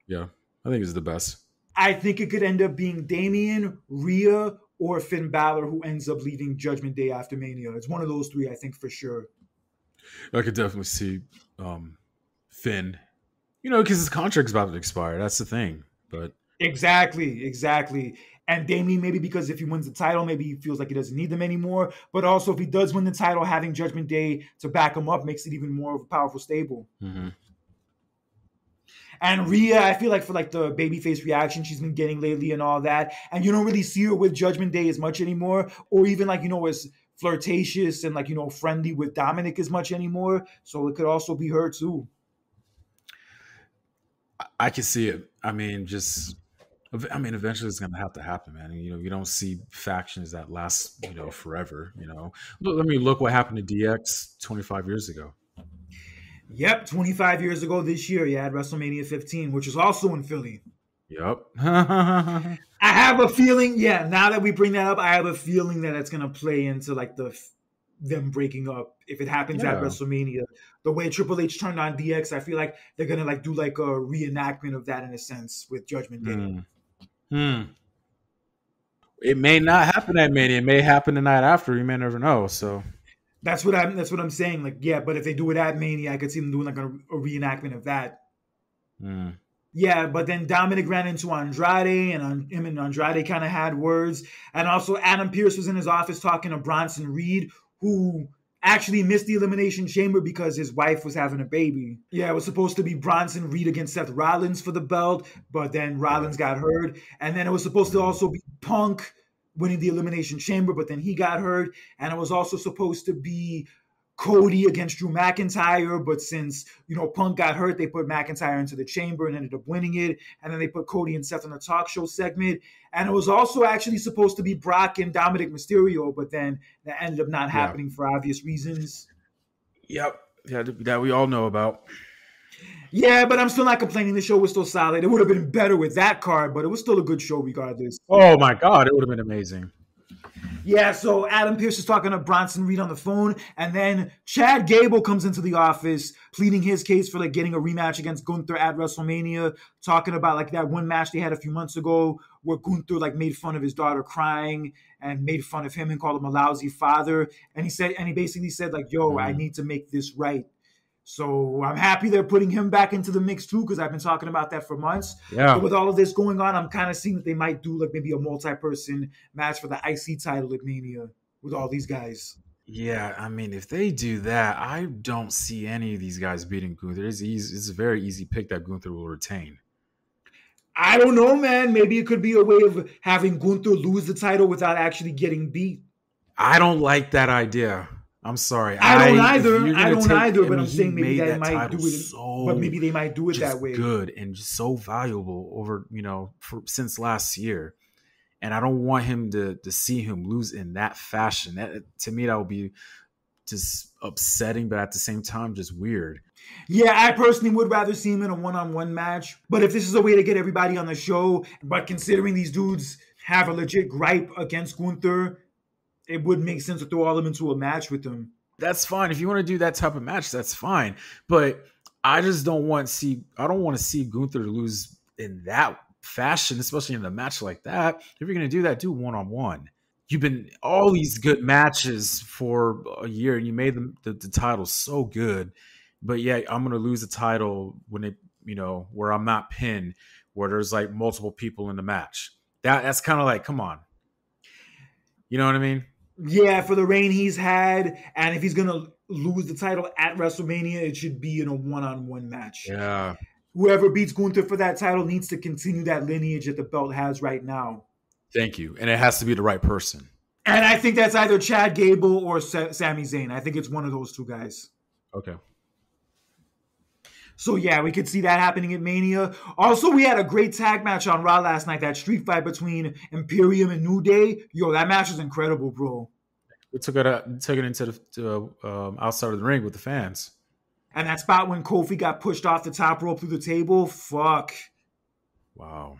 Yeah, I think it's the best. I think it could end up being Damian, Rhea, or Finn Balor who ends up leaving Judgment Day after Mania. It's one of those three, I think, for sure. I could definitely see Finn. Because his contract's about to expire. That's the thing. But Exactly. And Damian, maybe because if he wins the title, maybe he feels like he doesn't need them anymore. But also, if he does win the title, having Judgment Day to back him up makes it even more of a powerful stable. mm-hmm. And Rhea, I feel like for like the babyface reaction she's been getting lately and all that, and you don't really see her with Judgment Day as much anymore, or even like as flirtatious and like friendly with Dominic as much anymore. So it could also be her too. I can see it. Eventually it's going to have to happen, man. You don't see factions that last, forever. Look what happened to DX 25 years ago. Yep, 25 years ago this year, you had WrestleMania 15, which is also in Philly. Yep. I have a feeling, now that we bring that up, I have a feeling that it's going to play into like them breaking up if it happens at WrestleMania. The way Triple H turned on DX, I feel like they're going to like do like a reenactment of that in a sense with Judgment Day. It may not happen at Mania. It may happen the night after. You may never know. So that's what I'm saying. Like, yeah, but if they do it at Mania, I could see them doing like a reenactment of that. Yeah, but then Dominic ran into Andrade, and him and Andrade kind of had words. And also Adam Pearce was in his office talking to Bronson Reed, who actually missed the Elimination Chamber because his wife was having a baby. Yeah, it was supposed to be Bronson Reed against Seth Rollins for the belt, but then Rollins got hurt. And then it was supposed to also be Punk winning the Elimination Chamber, but then he got hurt. And it was also supposed to be Cody against Drew McIntyre, but since Punk got hurt, they put McIntyre into the chamber and ended up winning it. And then they put Cody and Seth on the talk show segment. And it was also actually supposed to be Brock and Dominic Mysterio, but then that ended up not happening for obvious reasons. Yep, yeah, that we all know about. Yeah, but I'm still not complaining. The show was still solid. It would have been better with that card, but it was still a good show regardless. Oh my God, it would have been amazing. Yeah, so Adam Pearce is talking to Bronson Reed on the phone, and then Chad Gable comes into the office pleading his case for like getting a rematch against Gunther at WrestleMania, talking about like that one match they had a few months ago where Gunther like made fun of his daughter crying and made fun of him and called him a lousy father. And he basically said like, yo, I need to make this right. So I'm happy they're putting him back into the mix too, because I've been talking about that for months. Yeah. But with all of this going on, I'm kind of seeing that they might do like maybe a multi-person match for the IC title at Mania with all these guys. Yeah, I mean, if they do that, I don't see any of these guys beating Gunther. It's a very easy pick that Gunther will retain. I don't know, man. Maybe it could be a way of having Gunther lose the title without actually getting beat. I don't like that idea. I'm sorry. I don't either. But I'm saying maybe they might do it. But maybe they might do it that way. Good and just so valuable over since last year, and I don't want him to see him lose in that fashion. That to me, that would be just upsetting, but at the same time, just weird. Yeah, I personally would rather see him in a one-on-one match. But if this is a way to get everybody on the show, but considering these dudes have a legit gripe against Gunther, it would make sense to throw all of them into a match with them. That's fine. If you want to do that type of match, that's fine. But I just don't want to see Gunther lose in that fashion, especially in a match like that. If you're going to do that, do one-on-one. You've been all these good matches for a year, and you made the title so good. But yeah, I'm going to lose the title when where I'm not pinned, where there's like multiple people in the match. That's kind of like, come on. You know what I mean? Yeah, for the reign he's had, and if he's going to lose the title at WrestleMania, it should be in a one-on-one match. Yeah. Whoever beats Gunther for that title needs to continue that lineage that the belt has right now. Thank you. And it has to be the right person. And I think that's either Chad Gable or Sami Zayn. I think it's one of those two guys. Okay. So, yeah, we could see that happening at Mania. Also, we had a great tag match on Raw last night, that street fight between Imperium and New Day. Yo, that match was incredible, bro. We took it into the outside of the ring with the fans. And that spot when Kofi got pushed off the top rope through the table, fuck. Wow.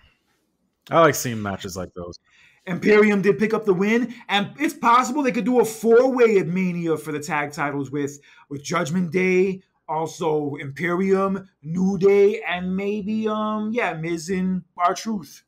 I like seeing matches like those. Imperium did pick up the win, and it's possible they could do a 4-way at Mania for the tag titles with Judgment Day, also Imperium, New Day, and maybe Miz and R-Truth.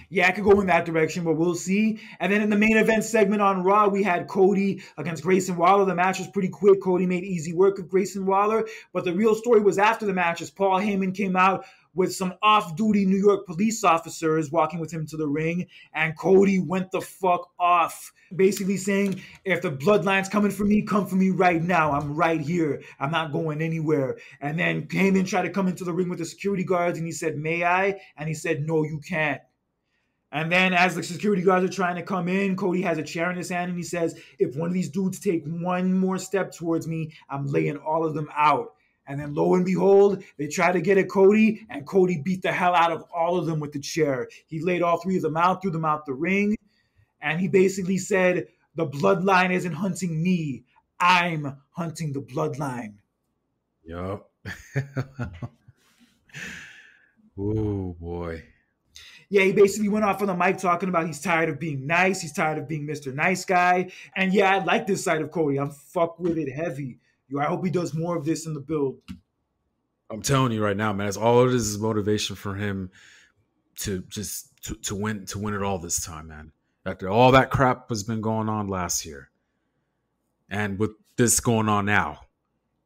Yeah, I could go in that direction, but we'll see. And then in the main event segment on Raw, we had Cody against Grayson Waller. The match was pretty quick. Cody made easy work of Grayson Waller. But the real story was after the match, as Paul Heyman came out with some off-duty New York police officers walking with him to the ring, and Cody went the fuck off, basically saying, if the bloodline's coming for me, come for me right now. I'm right here. I'm not going anywhere. And then Heyman tried to come into the ring with the security guards, and he said, may I? And he said, no, you can't. And then as the security guards are trying to come in, Cody has a chair in his hand, and he says, if one of these dudes take one more step towards me, I'm laying all of them out. And then lo and behold, they try to get at Cody, and Cody beat the hell out of all of them with the chair. He laid all 3 of them out, threw them out the ring, and he basically said, the bloodline isn't hunting me. I'm hunting the bloodline. Yup. Oh, boy. Yeah, he basically went off on the mic talking about he's tired of being nice. He's tired of being Mr. Nice Guy. And yeah, I like this side of Cody. I'm fuck with it heavy. I hope he does more of this in the build. I'm telling you right now, man, it's all of this is motivation for him to win it all this time, man. After all that crap has been going on last year. And with this going on now,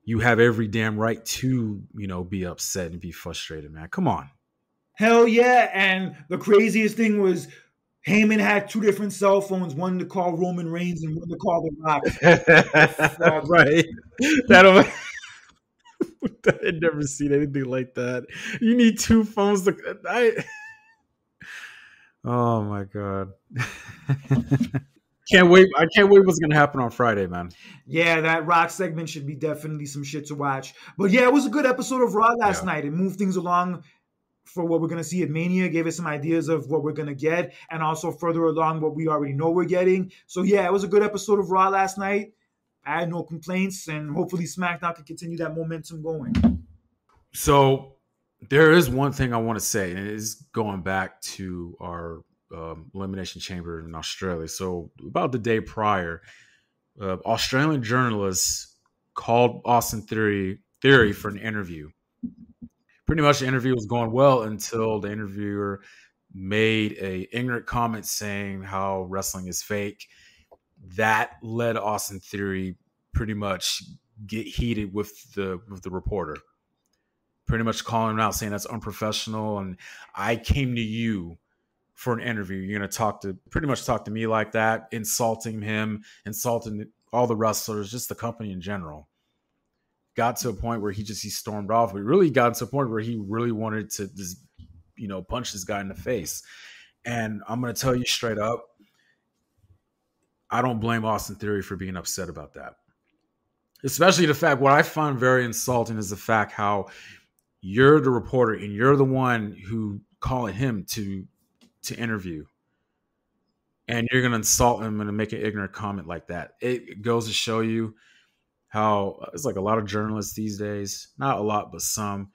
you have every damn right to, be upset and be frustrated, man. Come on. Hell yeah. And the craziest thing was Heyman had 2 different cell phones, one to call Roman Reigns and one to call The Rock. Right. I'd never seen anything like that. You need 2 phones to... Oh, my God. Can't wait. I can't wait what's going to happen on Friday, man. Yeah, that Rock segment should be definitely some shit to watch. But yeah, it was a good episode of Raw last night. It moved things along for what we're going to see at Mania, gave us some ideas of what we're going to get, and also further along what we already know we're getting. So yeah, it was a good episode of Raw last night. I had no complaints, and hopefully SmackDown can continue that momentum going. So there is one thing I want to say, and it is going back to our Elimination Chamber in Australia. So about the day prior, Australian journalists called Austin Theory for an interview. Pretty much the interview was going well until the interviewer made a ignorant comment saying how wrestling is fake. That led Austin Theory pretty much get heated with the reporter, pretty much calling him out, saying that's unprofessional. And I came to you for an interview. You're going to pretty much talk to me like that, insulting him, insulting all the wrestlers, just the company in general. Got to a point where he stormed off, but really got to a point where he really wanted to just, punch this guy in the face. And I'm going to tell you straight up, I don't blame Austin Theory for being upset about that. Especially the fact, what I find very insulting is the fact how you're the reporter and you're the one who calling him to interview. And you're going to insult him and make an ignorant comment like that. It goes to show you how it's like a lot of journalists these days, not a lot, but some.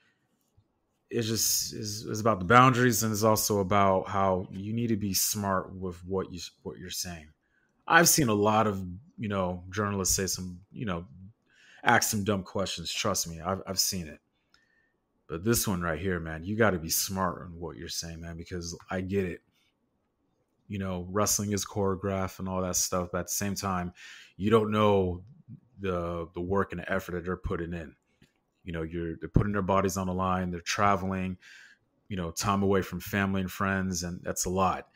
It's just is about the boundaries, and it's also about how you need to be smart with what you're saying. I've seen a lot of journalists say some ask some dumb questions. Trust me, I've seen it. But this one right here, man, you got to be smart on what you're saying, man, because I get it. Wrestling is choreographed and all that stuff, but at the same time, you don't know the work and the effort that they're putting in. They're putting their bodies on the line. They're traveling, time away from family and friends, and that's a lot.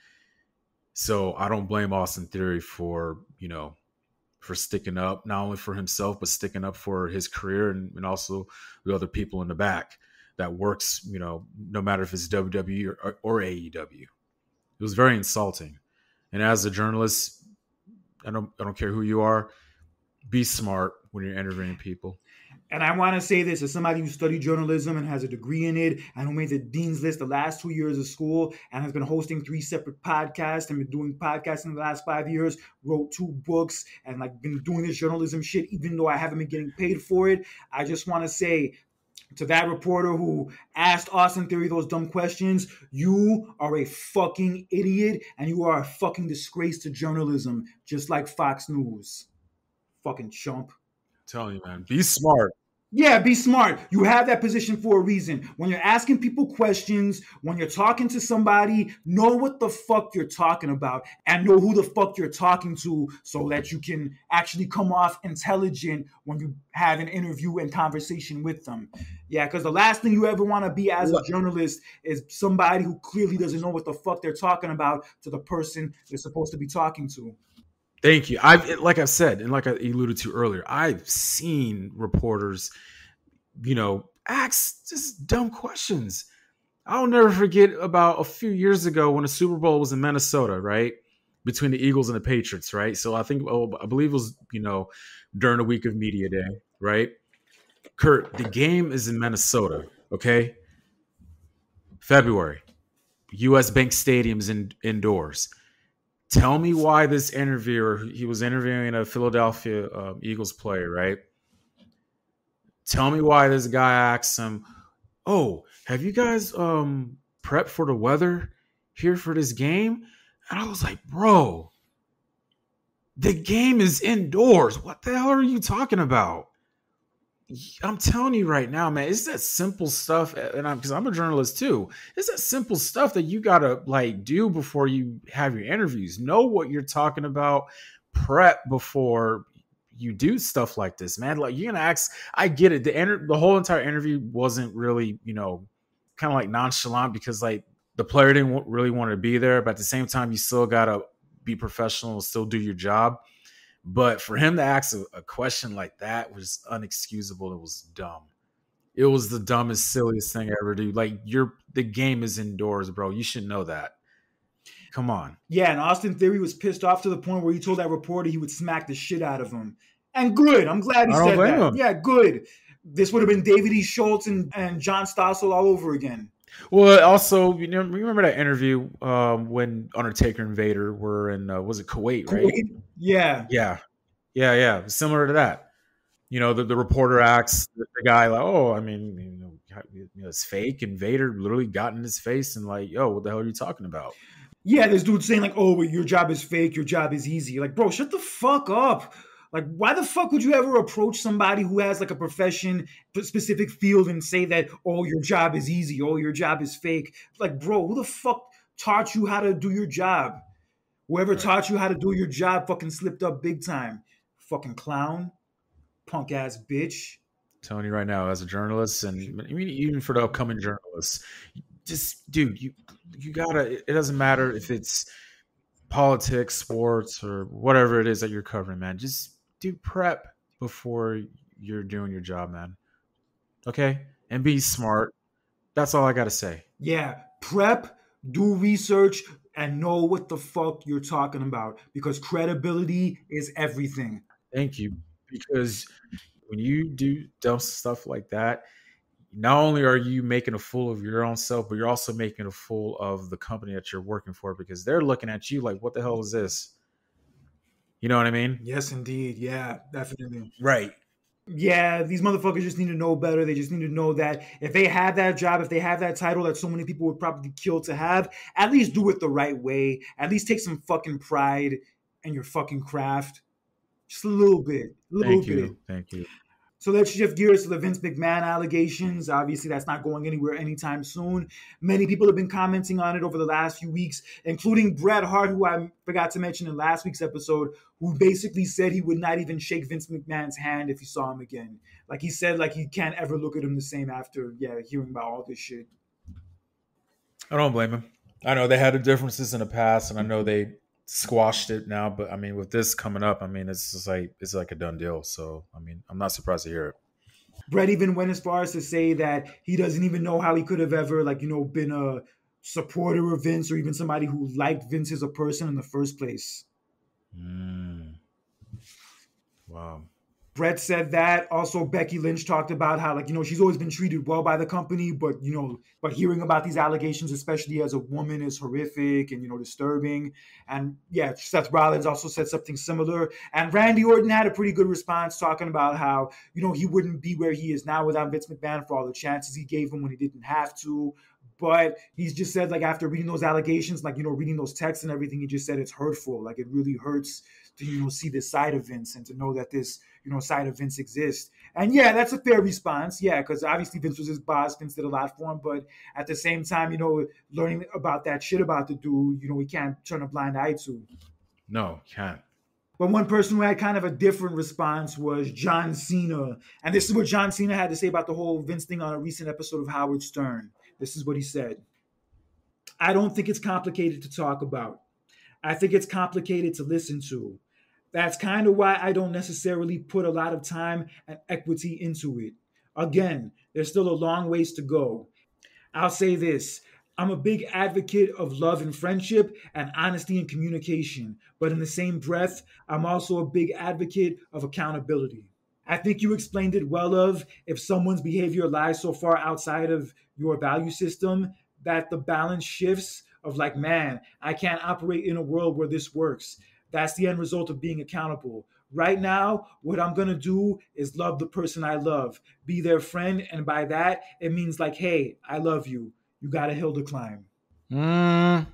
So I don't blame Austin Theory for sticking up, not only for himself, but sticking up for his career and also the other people in the back that works, no matter if it's WWE or AEW. It was very insulting. And as a journalist, I don't care who you are, be smart when you're interviewing people. And I want to say this as somebody who studied journalism and has a degree in it, and who made the dean's list the last 2 years of school, and has been hosting 3 separate podcasts and been doing podcasting the last 5 years, wrote 2 books, and been doing this journalism shit, even though I haven't been getting paid for it. I just want to say, To that reporter who asked Austin Theory those dumb questions, you are a fucking idiot and you are a fucking disgrace to journalism, just like Fox News. Fucking chump. I'm telling you, man, be smart. Yeah, be smart. You have that position for a reason. When you're asking people questions, when you're talking to somebody, know what the fuck you're talking about and know who the fuck you're talking to so that you can actually come off intelligent when you have an interview and conversation with them. Yeah, because the last thing you ever want to be as a journalist is somebody who clearly doesn't know what the fuck they're talking about to the person they're supposed to be talking to. Thank you. Like I said, and like I alluded to earlier, I've seen reporters, ask just dumb questions. I'll never forget about a few years ago when the Super Bowl was in Minnesota, right? Between the Eagles and the Patriots, right? So I believe it was, during the week of media day, right? Kurt, the game is in Minnesota, okay? February. US Bank Stadium's indoors. Tell me why this interviewer, he was interviewing a Philadelphia Eagles player, right? Tell me why this guy asks him, "Oh, have you guys prepped for the weather here for this game?" And I was like, "Bro, the game is indoors. What the hell are you talking about?" I'm telling you right now, man, it's that simple stuff. And because I'm a journalist too, it's that simple stuff that you gotta do before you have your interviews. Know what you're talking about. Prep before you do stuff like this, man. Like, you're gonna ask. I get it. The whole entire interview wasn't really, kind of nonchalant because the player didn't really want to be there, but at the same time, you still gotta be professional and still do your job. But for him to ask a question like that was unexcusable. It was dumb. It was the dumbest, silliest thing I ever do. The game is indoors, bro. You should know that. Come on. Yeah, and Austin Theory was pissed off to the point where he told that reporter he would smack the shit out of him. And good. I'm glad he said that. Him. Yeah, good. This would have been David E. Schultz and John Stossel all over again. Well, also, remember that interview when Undertaker and Vader were in, was it Kuwait, right? Yeah. Yeah. Similar to that. The reporter asks the guy, "Oh, I mean, it's fake." And Vader literally got in his face and "Yo, what the hell are you talking about?" Yeah, this dude saying "Oh, but your job is fake, your job is easy." Bro, shut the fuck up. Why the fuck would you ever approach somebody who has a profession, specific field and say that, "Oh, your job is easy, oh, your job is fake"? Bro, who the fuck taught you how to do your job? Whoever taught you how to do your job fucking slipped up big time. Fucking clown. Punk ass bitch. I'm telling you right now, as a journalist, and even for the upcoming journalists, just, dude, you gotta, it doesn't matter if it's politics, sports, or whatever it is that you're covering, man. Just do prep before you're doing your job, man. Okay? And be smart. That's all I gotta say. Yeah, prep, do research, and know what the fuck you're talking about, because credibility is everything. Thank you. Because when you do dumb stuff like that, not only are you making a fool of your own self, but you're also making a fool of the company that you're working for, because they're looking at you like, what the hell is this? You know what I mean? Yes, indeed. Yeah, definitely. Right. Yeah, these motherfuckers just need to know better. They just need to know that if they have that job, if they have that title that so many people would probably kill to have, at least do it the right way. At least take some fucking pride in your fucking craft. Just a little bit. Thank you. So let's shift gears to the Vince McMahon allegations. Obviously, that's not going anywhere anytime soon. Many people have been commenting on it over the last few weeks, including Bret Hart, who I forgot to mention in last week's episode, who basically said he would not even shake Vince McMahon's hand if he saw him again. He said, he can't ever look at him the same after, hearing about all this shit. I don't blame him. I know they had differences in the past, and I know they squashed it now, but with this coming up, it's just it's like a done deal. So I'm not surprised to hear it. Bret even went as far as to say that he doesn't even know how he could have ever been a supporter of Vince, or even somebody who liked Vince as a person in the first place. Wow. Brett said that. Also, Becky Lynch talked about how, like, she's always been treated well by the company, but, but hearing about these allegations, especially as a woman, is horrific and, disturbing. And yeah, Seth Rollins also said something similar. And Randy Orton had a pretty good response talking about how, he wouldn't be where he is now without Vince McMahon for all the chances he gave him when he didn't have to. But he's just said, like, after reading those allegations, like, reading those texts and everything, he just said it's hurtful. Like, it really hurts to, see this side of Vince and to know that this, side of Vince exists. And yeah, that's a fair response. Yeah, because obviously Vince was his boss. Vince did a lot for him. But at the same time, learning about that shit about the dude, we can't turn a blind eye to. No, can't. But one person who had kind of a different response was John Cena. And this is what John Cena had to say about the whole Vince thing on a recent episode of Howard Stern. This is what he said. I don't think it's complicated to talk about. I think it's complicated to listen to. That's kind of why I don't necessarily put a lot of time and equity into it. Again, there's still a long ways to go. I'll say this. I'm a big advocate of love and friendship and honesty and communication. But in the same breath, I'm also a big advocate of accountability. I think you explained it well of if someone's behavior lies so far outside of your value system that the balance shifts of like, man, I can't operate in a world where this works. That's the end result of being accountable. Right now, what I'm going to do is love the person I love, be their friend. And by that, it means like, hey, I love you. You got a hill to climb. I'm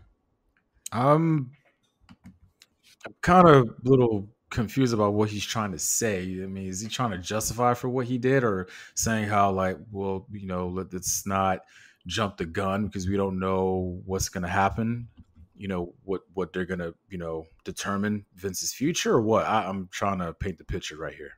kind of a little confused about what he's trying to say. I mean, is he trying to justify for what he did or saying how like, well, let's not jump the gun because we don't know what's going to happen? What they're going to, determine Vince's future or what? I'm trying to paint the picture right here.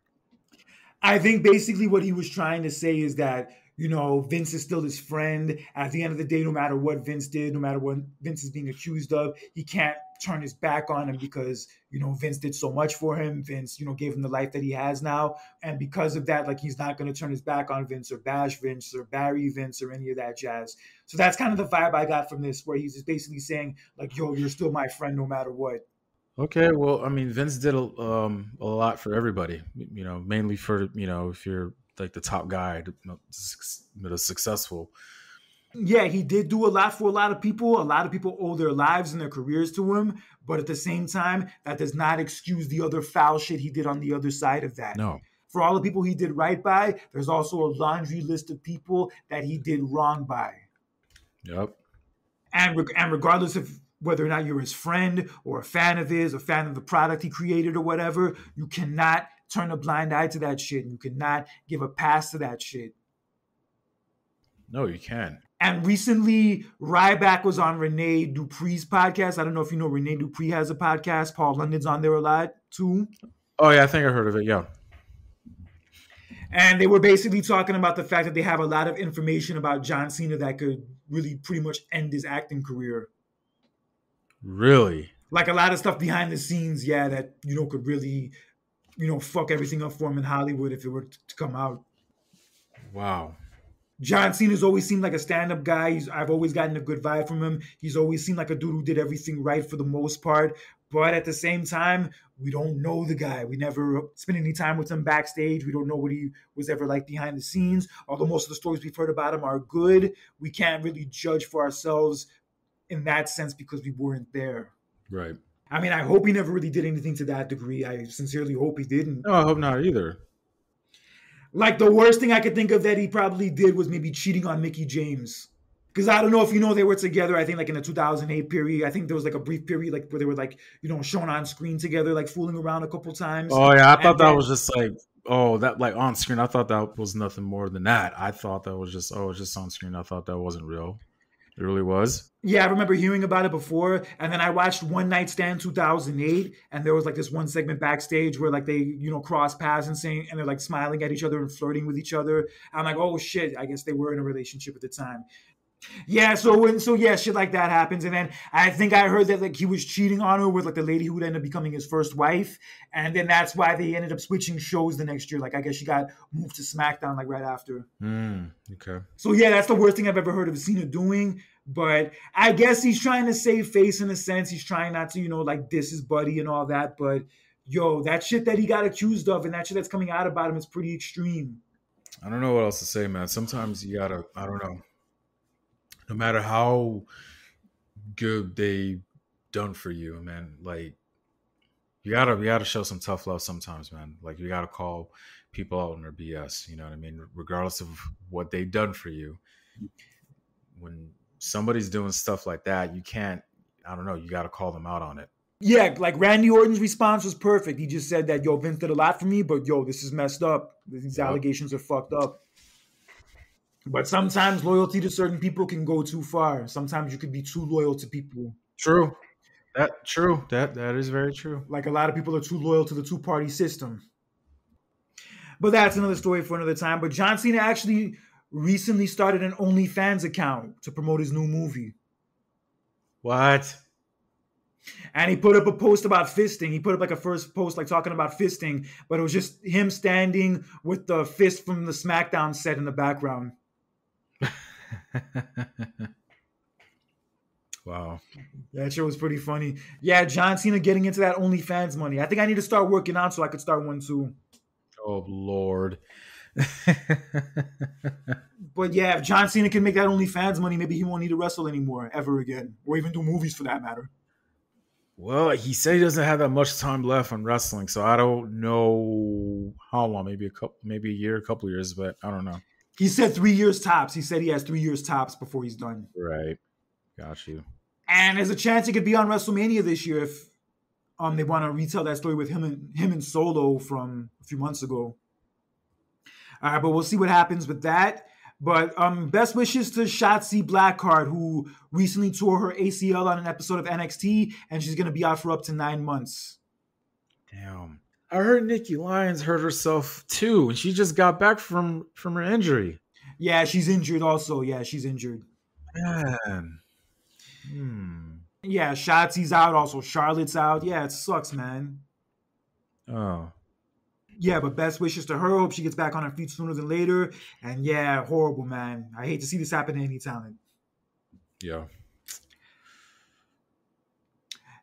I think basically what he was trying to say is that, Vince is still his friend. At the end of the day, no matter what Vince did, no matter what Vince is being accused of, he can't turn his back on him because, Vince did so much for him. Vince, gave him the life that he has now. And because of that, like, he's not going to turn his back on Vince or bash Vince or bury Vince or any of that jazz. So that's kind of the vibe I got from this, where he's just basically saying, like, yo, you're still my friend no matter what. Okay, well, I mean, Vince did a lot for everybody, mainly for, if you're like the top guy, successful. Yeah, he did do a lot for a lot of people. A lot of people owe their lives and their careers to him. But at the same time, that does not excuse the other foul shit he did on the other side of that. No. For all the people he did right by, there's also a laundry list of people that he did wrong by. Yep. And regardless of whether or not you're his friend or a fan of his, a fan of the product he created or whatever, you cannot turn a blind eye to that shit. You cannot give a pass to that shit. No, you can. And recently, Ryback was on Rene Dupree's podcast. I don't know if you know Rene Dupree has a podcast. Paul London's on there a lot too. Oh, yeah, I think I heard of it, yeah. And they were basically talking about the fact that they have a lot of information about John Cena that could really pretty much end his acting career. Really? Like a lot of stuff behind the scenes, yeah, that, could really, fuck everything up for him in Hollywood if it were to come out. Wow. John Cena's always seemed like a stand-up guy. I've always gotten a good vibe from him. He's always seemed like a dude who did everything right for the most part. But at the same time, we don't know the guy. We never spent any time with him backstage. We don't know what he was ever like behind the scenes. Although most of the stories we've heard about him are good, we can't really judge for ourselves in that sense because we weren't there. Right. I mean, I hope he never really did anything to that degree. I sincerely hope he didn't. No, I hope not either. Like, the worst thing I could think of that he probably did was maybe cheating on Mickie James. Because I don't know if you know, they were together, I think, like in the 2008 period. I think there was like a brief period like where they were like, shown on screen together, like fooling around a couple times. Oh, yeah. I thought that was just like, that like on screen. I thought that was nothing more than that. I thought that was just, it's just on screen. I thought that wasn't real. It really was. Yeah, I remember hearing about it before. And then I watched One Night Stand 2008. And there was like this one segment backstage where like they, cross paths and they're like smiling at each other and flirting with each other. I'm like, oh shit, I guess they were in a relationship at the time. Yeah, so shit like that happens. And then I think I heard that like he was cheating on her with like the lady who would end up becoming his first wife. And then that's why they ended up switching shows the next year. Like I guess she got moved to SmackDown like right after. Okay. So yeah, that's the worst thing I've ever heard of Cena doing. But I guess he's trying to save face in a sense. He's trying not to, like diss his buddy and all that. But Yo, that shit that he got accused of and that shit that's coming out about him is pretty extreme. I don't know what else to say, man. Sometimes you gotta, I don't know. No matter how good they done for you, man, like you gotta show some tough love sometimes, man. Like you gotta call people out on their BS. You know what I mean? Regardless of what they've done for you, when somebody's doing stuff like that, you can't. I don't know. You gotta call them out on it. Yeah, like Randy Orton's response was perfect. He just said that, yo, Vince did a lot for me, but yo, this is messed up. These allegations are fucked up. But sometimes loyalty to certain people can go too far. Sometimes you could be too loyal to people. True. That is very true. Like a lot of people are too loyal to the two-party system. But that's another story for another time. But John Cena actually recently started an OnlyFans account to promote his new movie. What? And he put up a post about fisting. He put up like a first post like talking about fisting, but it was just him standing with the fist from the SmackDown set in the background. Wow. That shit was pretty funny. Yeah, John Cena getting into that OnlyFans money. I think I need to start working out so I could start one too. Oh, Lord. But yeah, if John Cena can make that OnlyFans money, maybe he won't need to wrestle anymore ever again, or even do movies for that matter. Well, he said he doesn't have that much time left on wrestling, so I don't know how long. Maybe a year, a couple of years, but I don't know. He said 3 years tops. He said he has 3 years tops before he's done. Right. Got you. And there's a chance he could be on WrestleMania this year if they want to retell that story with him and Solo from a few months ago. All right, but we'll see what happens with that. But best wishes to Shotzi Blackheart, who recently tore her ACL on an episode of NXT, and she's going to be out for up to 9 months. Damn. I heard Nikki Lyons hurt herself too, and she just got back from her injury. Yeah, she's injured also. Yeah, she's injured. Man. Yeah, Shotzi's out. Also, Charlotte's out. Yeah, it sucks, man. Oh. Yeah, but best wishes to her. Hope she gets back on her feet sooner than later. And yeah, horrible, man. I hate to see this happen to any talent. Yeah.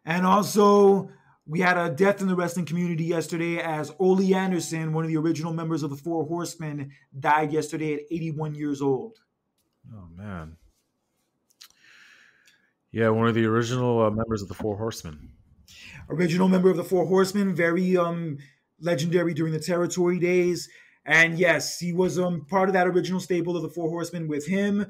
And also, we had a death in the wrestling community yesterday as Ole Anderson, one of the original members of the Four Horsemen, died yesterday at 81 years old. Oh, man. Yeah, one of the original members of the Four Horsemen. Original member of the Four Horsemen, very legendary during the territory days. And yes, he was part of that original stable of the Four Horsemen with him,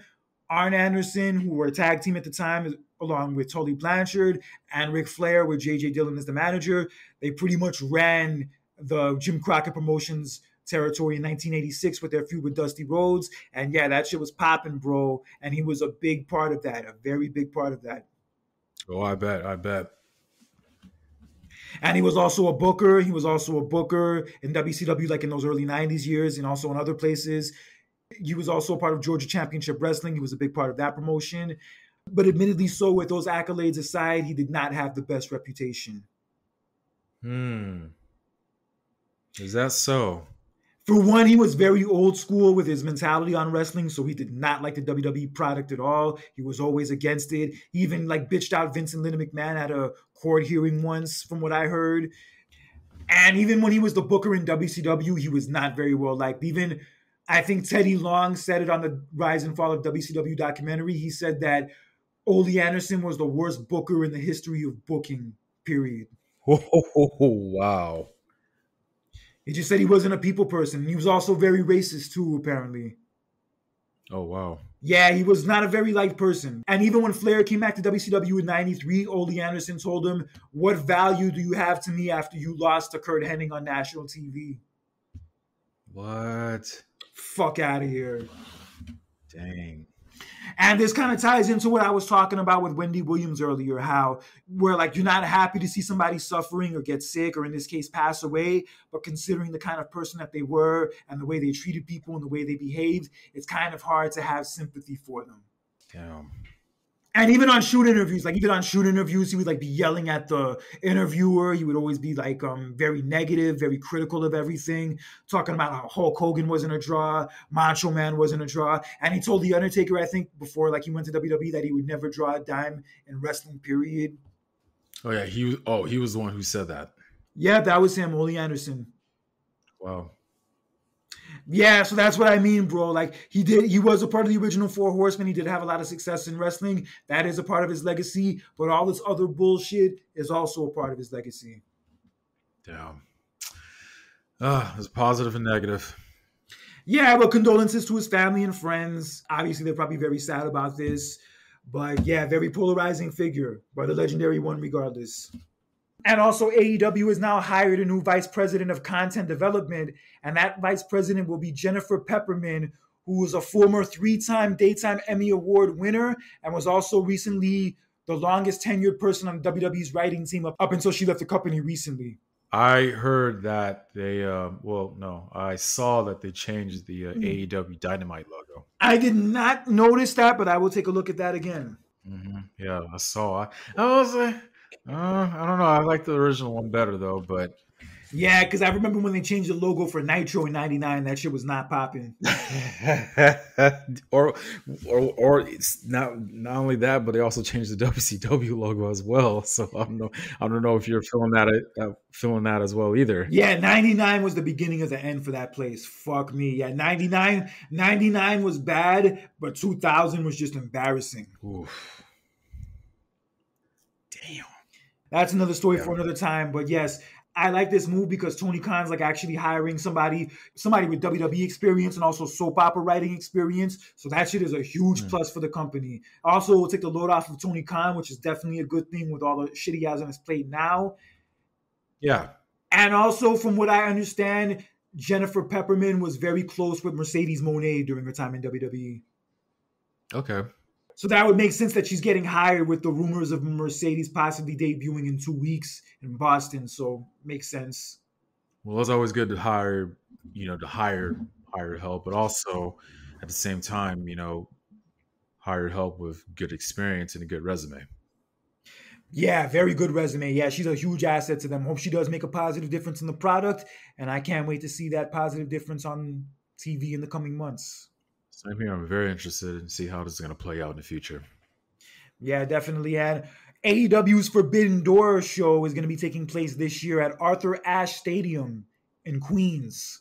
Arn Anderson, who were a tag team at the time, along with Tully Blanchard, and Ric Flair with J.J. Dillon as the manager. They pretty much ran the Jim Crockett Promotions territory in 1986 with their feud with Dusty Rhodes. And yeah, that shit was popping, bro. And he was a big part of that, a very big part of that. Oh, I bet. And he was also a booker. He was also a booker in WCW, like in those early 90s years, and also in other places. He was also a part of Georgia Championship Wrestling. He was a big part of that promotion. But admittedly so, with those accolades aside, he did not have the best reputation. Is that so? For one, he was very old school with his mentality on wrestling, so he did not like the WWE product at all. He was always against it. He even bitched out Vince and Linda McMahon at a court hearing once, from what I heard. And even when he was the booker in WCW, he was not very well liked. Even, I think Teddy Long said it on the Rise and Fall of WCW documentary. He said that Ole Anderson was the worst booker in the history of booking, period. Oh, wow. He just said he wasn't a people person. He was also very racist too, apparently. Oh, wow. Yeah, he was not a very liked person. And even when Flair came back to WCW in 93, Ole Anderson told him, "What value do you have to me after you lost to Kurt Hennig on national TV?" What? Fuck out of here. Dang. And this kind of ties into what I was talking about with Wendy Williams earlier, how we're like, you're not happy to see somebody suffering or get sick or in this case pass away, but considering the kind of person that they were and the way they treated people and the way they behaved, it's kind of hard to have sympathy for them. Damn. And even on shoot interviews, he would be yelling at the interviewer. He would always be very negative, very critical of everything, talking about how Hulk Hogan wasn't a draw, Macho Man wasn't a draw. And he told The Undertaker, I think, before he went to WWE, that he would never draw a dime in wrestling, period. Oh, yeah. He was the one who said that. Yeah, that was him, Ole Anderson. Wow. Yeah, so that's what I mean, bro. Like he was a part of the original Four Horsemen. He did have a lot of success in wrestling. That is a part of his legacy. But all this other bullshit is also a part of his legacy. Damn. There's positive and negative. Yeah, but condolences to his family and friends. Obviously, they're probably very sad about this. But yeah, very polarizing figure, but a legendary one regardless. And also, AEW has now hired a new vice president of content development, and that vice president will be Jennifer Pepperman, who was a former 3-time Daytime Emmy Award winner and was also recently the longest tenured person on WWE's writing team up until she left the company recently. I heard that they, I saw that they changed the AEW Dynamite logo. I did not notice that, but I will take a look at that again. Mm-hmm. Yeah, I saw. I was like, I don't know. I like the original one better though, but yeah, because I remember when they changed the logo for Nitro in '99, that shit was not popping. or it's not only that, but they also changed the WCW logo as well. So I don't know if you're feeling that as well either. Yeah, '99 was the beginning of the end for that place. Fuck me. Yeah, '99 was bad, but 2000 was just embarrassing. Oof. Damn. That's another story for another time. But yes, I like this move because Tony Khan's like actually hiring somebody with WWE experience and also soap opera writing experience. So that shit is a huge plus for the company. Also, we'll take the load off of Tony Khan, which is definitely a good thing with all the shit he has on his plate now. Yeah. And also, from what I understand, Jennifer Pepperman was very close with Mercedes Moné during her time in WWE. Okay. So that would make sense that she's getting hired with the rumors of Mercedes possibly debuting in 2 weeks in Boston. So makes sense. Well, it's always good to hire help, but also at the same time, hire help with good experience and a good resume. Yeah, very good resume. Yeah, she's a huge asset to them. Hope she does make a positive difference in the product. And I can't wait to see that positive difference on TV in the coming months. Same here. I'm very interested in see how this is going to play out in the future. Yeah, definitely. And AEW's Forbidden Door show is going to be taking place this year at Arthur Ashe Stadium in Queens.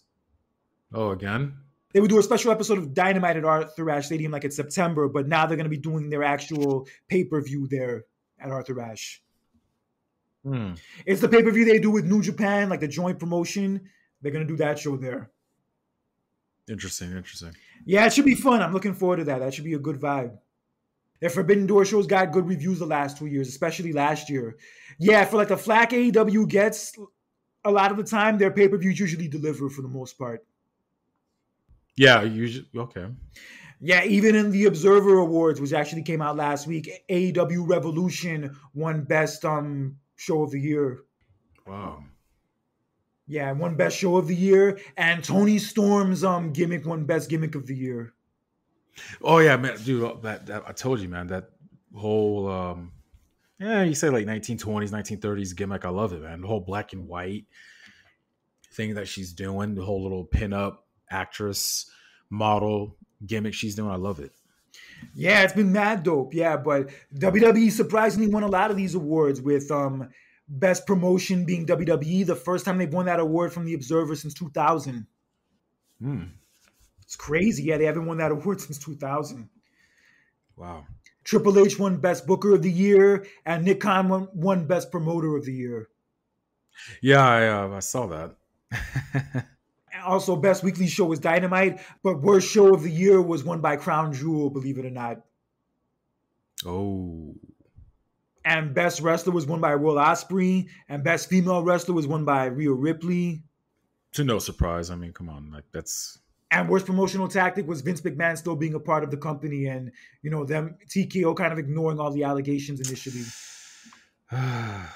Oh, again? They would do a special episode of Dynamite at Arthur Ashe Stadium like in September, but now they're going to be doing their actual pay-per-view there at Arthur Ashe. It's the pay-per-view they do with New Japan, like the joint promotion. They're going to do that show there. Interesting. Yeah, it should be fun. I'm looking forward to that. That should be a good vibe. Their Forbidden Door shows got good reviews the last 2 years, especially flack year. Yeah, for like the flack AEW gets, a lot of the time, their pay-per-views usually deliver for the most part. Yeah, usually. Okay. Yeah, even in the Observer Awards, which actually came out last week, AEW Revolution won Best Show of the Year. Wow. Yeah, won Best Show of the Year, and Tony Storm's gimmick won Best Gimmick of the Year. Oh yeah, man, dude, that I told you, man, that whole you say like 1920s, 1930s gimmick. I love it, man. The whole black and white thing that she's doing, the whole little pinup actress model gimmick she's doing. I love it. Yeah, it's been mad dope. Yeah, but WWE surprisingly won a lot of these awards with Best Promotion being WWE, the first time they've won that award from the Observer since 2000. It's crazy. Yeah, they haven't won that award since 2000. Wow. Triple H won Best Booker of the Year, and Nick Khan won Best Promoter of the Year. Yeah, I saw that. Also, Best Weekly Show was Dynamite, but Worst Show of the Year was won by Crown Jewel, believe it or not. Oh. And Best Wrestler was won by Will Ospreay, and Best Female Wrestler was won by Rhea Ripley. To no surprise. I mean, come on. Like, that's... And Worst Promotional Tactic was Vince McMahon still being a part of the company and, them TKO kind of ignoring all the allegations initially. I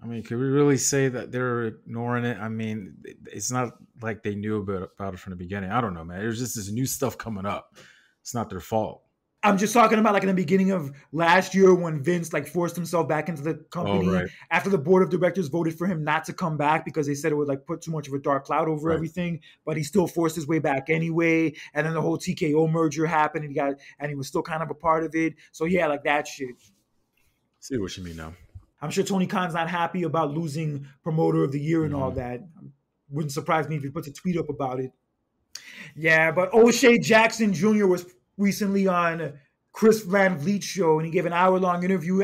mean, could we really say that they're ignoring it? I mean, it's not like they knew about it from the beginning. I don't know, man. There's just this new stuff coming up. It's not their fault. I'm just talking about like in the beginning of last year when Vince like forced himself back into the company after the board of directors voted for him not to come back because they said it would like put too much of a dark cloud over everything, but he still forced his way back anyway. And then the whole TKO merger happened and he was still kind of a part of it. So yeah, like that shit. See what you mean now. I'm sure Tony Khan's not happy about losing Promoter of the Year and all that. Wouldn't surprise me if he puts a tweet up about it. Yeah, but O'Shea Jackson Jr. was recently on Chris Van Vliet's show, and he gave an hour-long interview.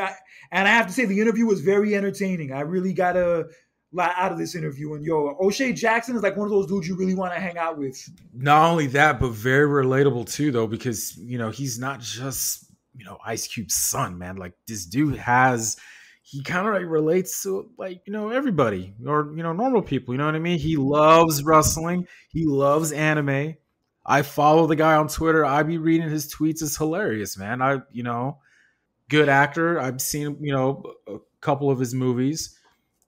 And I have to say, the interview was very entertaining. I really got a lot out of this interview. And O'Shea Jackson is like one of those dudes you really want to hang out with. Not only that, but very relatable too, though, because he's not just Ice Cube's son, man. Like, this dude he kind of relates to everybody, or normal people. You know what I mean? He loves wrestling. He loves anime. I follow the guy on Twitter. I be reading his tweets. It's hilarious, man. Good actor. I've seen a couple of his movies.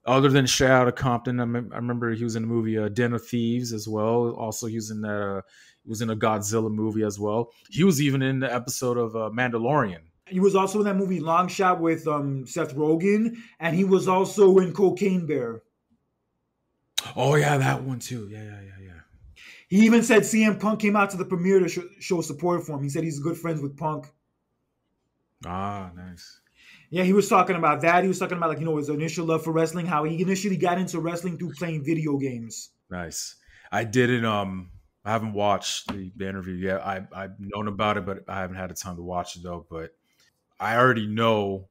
Other than Straight Outta Compton, I remember he was in the movie Den of Thieves as well. Also, he was in that. He was in a Godzilla movie as well. He was even in the episode of Mandalorian. He was also in that movie Long Shot with Seth Rogen, and he was also in Cocaine Bear. Oh yeah, that one too. Yeah. He even said CM Punk came out to the premiere to show support for him. He said he's good friends with Punk. Ah, nice. Yeah, he was talking about that. He was talking about his initial love for wrestling, how he initially got into wrestling through playing video games. Nice. I didn't. I haven't watched the interview yet. I've known about it, but I haven't had the time to watch it though. But I already know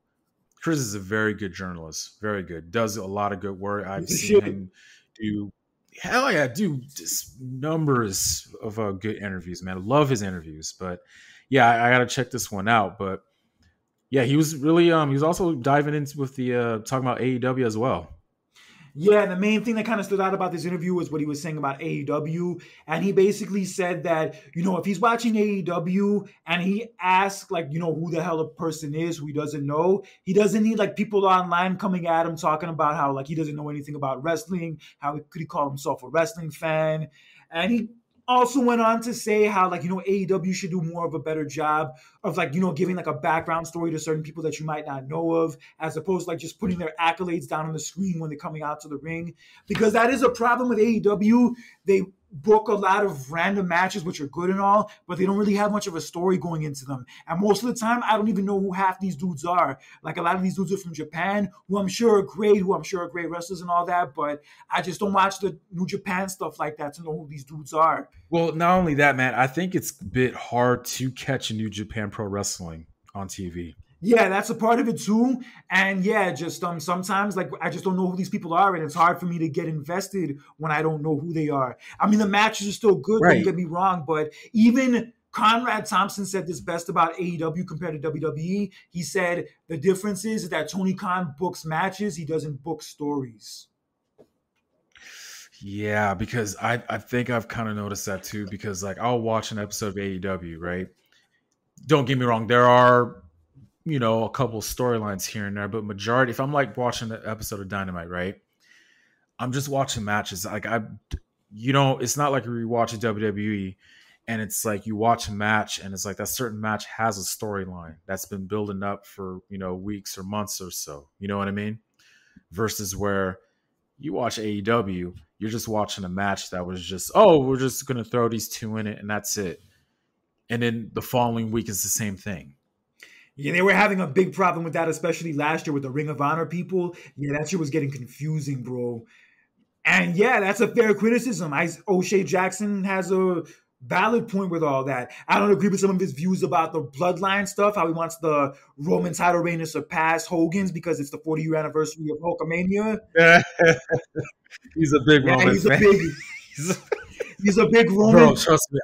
Chris is a very good journalist. Very good. Does a lot of good work. I've seen him do. Hell yeah, dude! Just numbers of good interviews, man. I love his interviews. But yeah, I got to check this one out. But yeah, he was really. He was also diving into with the talking about AEW as well. Yeah, and the main thing that kind of stood out about this interview was what he was saying about AEW. And he basically said that, if he's watching AEW and he asks, who the hell a person is who he doesn't know, he doesn't need, people online coming at him talking about how, he doesn't know anything about wrestling, how could he call himself a wrestling fan. And he also went on to say how, AEW should do more of a better job of, giving, a background story to certain people that you might not know of, as opposed to, just putting their accolades down on the screen when they're coming out to the ring. Because that is a problem with AEW. They book a lot of random matches, which are good and all, but they don't really have much of a story going into them. And most of the time, I don't even know who half these dudes are. A lot of these dudes are from Japan, who I'm sure are great wrestlers and all that, but I just don't watch the New Japan stuff like that to know who these dudes are. Well, not only that, man, I think it's a bit hard to catch a New Japan Pro Wrestling on TV. Yeah, that's a part of it too. And yeah, just sometimes I just don't know who these people are, and it's hard for me to get invested when I don't know who they are. I mean, the matches are still good, right? Don't get me wrong, but even Conrad Thompson said this best about AEW compared to WWE. He said the difference is that Tony Khan books matches, he doesn't book stories. Yeah, because I think I've kind of noticed that too, because I'll watch an episode of AEW, right? Don't get me wrong, there are a couple storylines here and there, but majority, if I'm watching an episode of Dynamite, right, I'm just watching matches. It's not like you're watching WWE and it's you watch a match and it's that certain match has a storyline that's been building up for, weeks or months or so. You know what I mean? Versus where you watch AEW, you're just watching a match that was just, we're just going to throw these two in it and that's it. And then the following week is the same thing. Yeah, they were having a big problem with that, especially last year with the Ring of Honor people. Yeah, that shit was getting confusing, bro. And yeah, that's a fair criticism. O'Shea Jackson has a valid point with all that. I don't agree with some of his views about the bloodline stuff, how he wants the Roman title reign to surpass Hogan's because it's the 40-year anniversary of Hulkamania. He's a big Roman he's fan. He's a big Roman. Bro, trust me,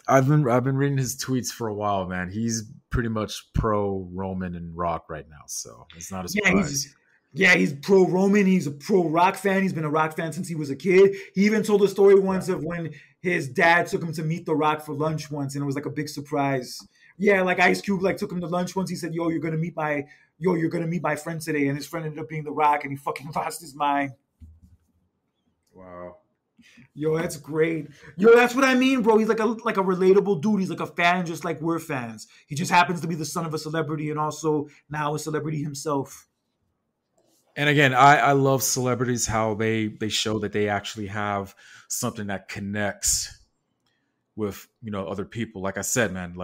I've been reading his tweets for a while, man. He's pretty much pro Roman and Rock right now, so it's not a surprise. He's pro Roman. He's a pro Rock fan. He's been a Rock fan since he was a kid. He even told a story once of when his dad took him to meet The Rock for lunch once, and it was a big surprise. Yeah, Ice Cube took him to lunch once. He said, you're gonna meet my friend today, and his friend ended up being The Rock, and he fucking lost his mind. Wow. Yo, that's great. Yo, that's what I mean, bro. He's like a relatable dude. He's a fan just like we're fans. He just happens to be the son of a celebrity and also now a celebrity himself. And again, I love celebrities, how they show that they actually have something that connects with, other people. Like I said, man,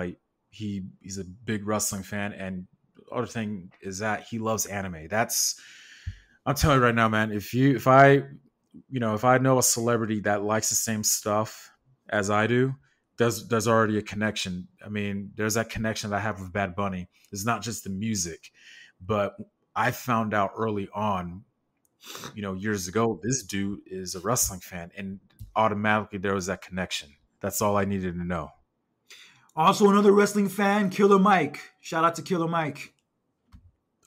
he's a big wrestling fan, and other thing is that he loves anime. I'm telling you right now, man. If I know a celebrity that likes the same stuff as I do, there's already a connection. I mean, there's that connection that I have with Bad Bunny. It's not just the music, but I found out early on, years ago, this dude is a wrestling fan, and automatically there was that connection. That's all I needed to know. Also, another wrestling fan, Killer Mike. Shout out to Killer Mike.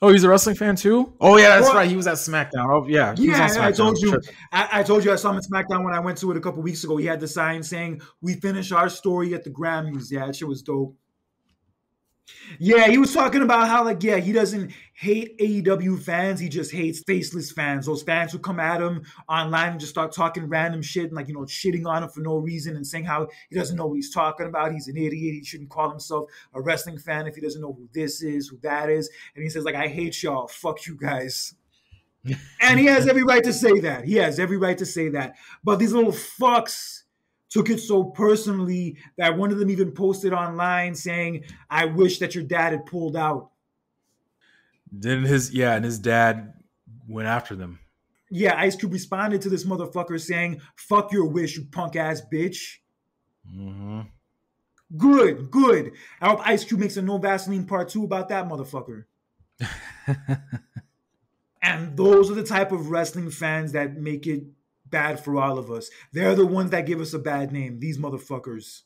Oh, he's a wrestling fan too? Oh yeah, that's right. He was at SmackDown. Oh yeah, I told you. I told you I saw him at SmackDown when I went to it a couple weeks ago. He had the sign saying, "We finish our story at the Grammys." Yeah, that shit was dope. Yeah, he was talking about how, like, he doesn't hate AEW fans. He just hates faceless fans. Those fans who come at him online and just start talking random shit and, like, shitting on him for no reason and saying how he doesn't know what he's talking about. He's an idiot. He shouldn't call himself a wrestling fan if he doesn't know who this is, who that is. And he says, like, I hate y'all. Fuck you guys. And he has every right to say that. He has every right to say that. But these little fucks took it so personally that one of them even posted online saying, I wish that your dad had pulled out. Then his dad went after them. Yeah, Ice Cube responded to this motherfucker saying, fuck your wish, you punk ass bitch. Mm-hmm. Good. I hope Ice Cube makes a No Vaseline part 2 about that motherfucker. And those are the type of wrestling fans that make it bad for all of us. They're the ones that give us a bad name. These motherfuckers.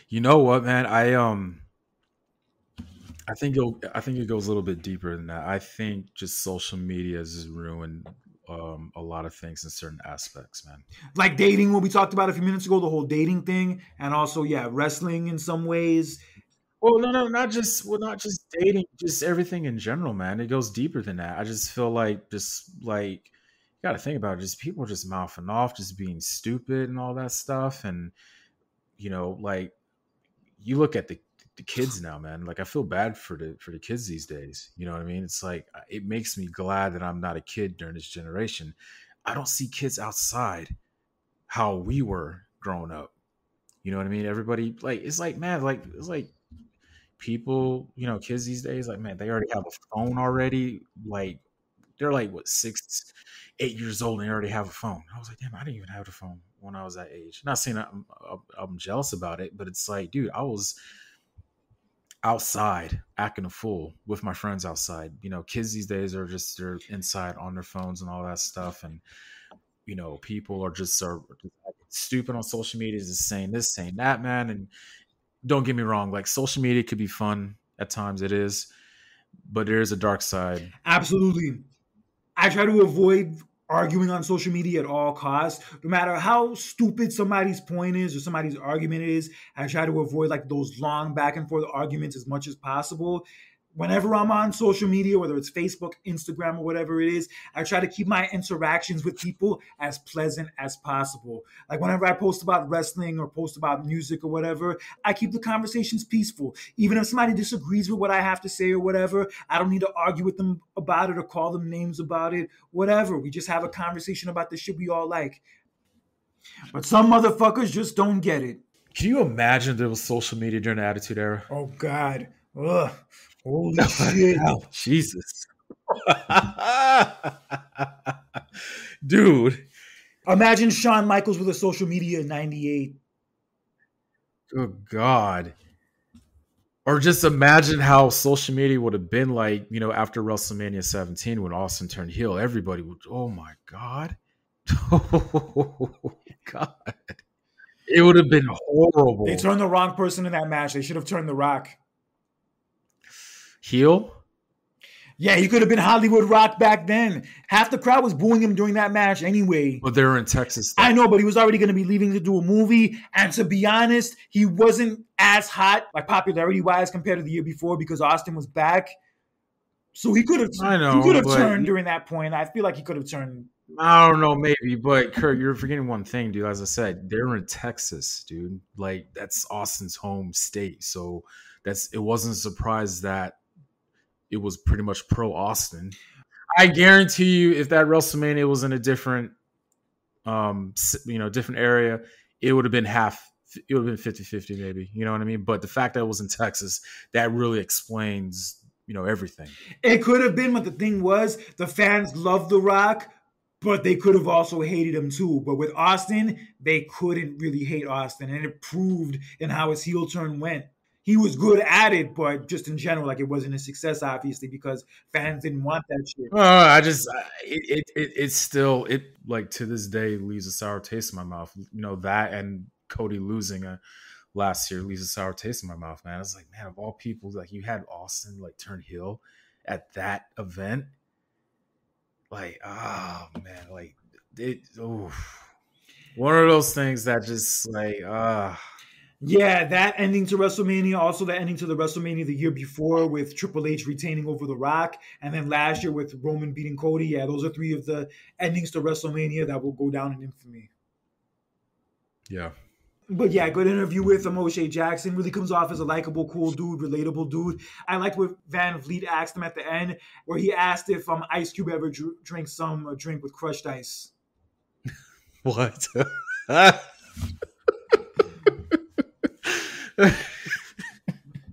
You know what, man? I think it goes a little bit deeper than that. I think just social media has ruined a lot of things in certain aspects, man. Like dating, what we talked about a few minutes ago, the whole dating thing, and also wrestling in some ways. Well, no, not just dating, just everything in general, man. It goes deeper than that. I just feel like you got to think about it. Just people just mouthing off, just being stupid and all that stuff. And, like you look at the kids now, man, like I feel bad for the kids these days. You know what I mean? It's like, it makes me glad that I'm not a kid during this generation. I don't see kids outside how we were growing up. You know what I mean? Everybody it's like, man, it's like people, kids these days, like, man, they already have a phone already. Like, they're like, what, 6, 8 years old and they already have a phone. I was like, damn, I didn't even have a phone when I was that age. Not saying I'm jealous about it, but it's like, dude, I was outside acting a fool with my friends outside. Kids these days they're inside on their phones and all that stuff. And, people are just stupid on social media, just saying this, saying that, man. And don't get me wrong, like social media could be fun at times. It is, but there is a dark side. Absolutely. I try to avoid arguing on social media at all costs. No matter how stupid somebody's point is or somebody's argument is, I try to avoid like those long back and forth arguments as much as possible. Whenever I'm on social media, whether it's Facebook, Instagram, or whatever it is, I try to keep my interactions with people as pleasant as possible. Like whenever I post about wrestling or post about music or whatever, I keep the conversations peaceful. Even if somebody disagrees with what I have to say or whatever, I don't need to argue with them about it or call them names about it, whatever. We just have a conversation about the shit we all like. But some motherfuckers just don't get it. Can you imagine there was social media during the Attitude Era? Oh, God. Ugh. Holy shit. Jesus. Dude. Imagine Shawn Michaels with a social media in 98. Good God. Or just imagine how social media would have been like, after WrestleMania 17 when Austin turned heel. Everybody would, oh my God. Oh God. It would have been horrible. They turned the wrong person in that match. They should have turned The Rock. Heel? Yeah, he could have been Hollywood Rock back then. Half the crowd was booing him during that match anyway. But they were in Texas. I know, but he was already going to be leaving to do a movie. And to be honest, he wasn't as hot, like popularity-wise, compared to the year before because Austin was back. So he could have turned during that point. I feel like he could have turned. I don't know, maybe. But, Kurt, you're forgetting one thing, dude. As I said, they're in Texas, dude. Like, that's Austin's home state. So it wasn't a surprise that it was pretty much pro Austin. I guarantee you, if that WrestleMania was in a different, different area, it would have been half it would have been 50-50 maybe. You know what I mean? But the fact that it was in Texas, that really explains, everything. It could have been, but the thing was, the fans loved The Rock, but they could have also hated him too. But with Austin, they couldn't really hate Austin, and it proved in how his heel turn went. He was good at it, but just in general, like, it wasn't a success, obviously, because fans didn't want that shit. It's still, like, to this day leaves a sour taste in my mouth. That and Cody losing last year leaves a sour taste in my mouth, man. It's like, man, of all people, like, you had Austin like turn heel at that event. Like, oh man, like one of those things that just like, Yeah, that ending to WrestleMania, also the ending to the WrestleMania the year before with Triple H retaining over The Rock, and then last year with Roman beating Cody. Yeah, those are three of the endings to WrestleMania that will go down in infamy. Yeah. But yeah, good interview with O'Shea Jackson. Really comes off as a likable, cool dude, relatable dude. I liked what Van Vliet asked him at the end, where he asked if Ice Cube ever drank some drink with crushed ice. What?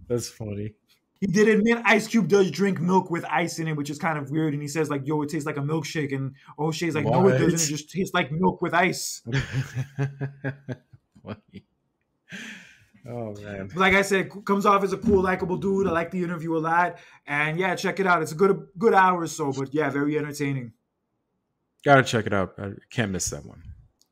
That's funny. He did admit Ice Cube does drink milk with ice in it, which is kind of weird. And he says, like, yo, it tastes like a milkshake. And O'Shea's like, no, it doesn't. It just tastes like milk with ice. Oh, man. Like I said, comes off as a cool, likable dude. I like the interview a lot. And yeah, check it out. It's a good hour or so, but yeah, very entertaining. Gotta check it out. I can't miss that one.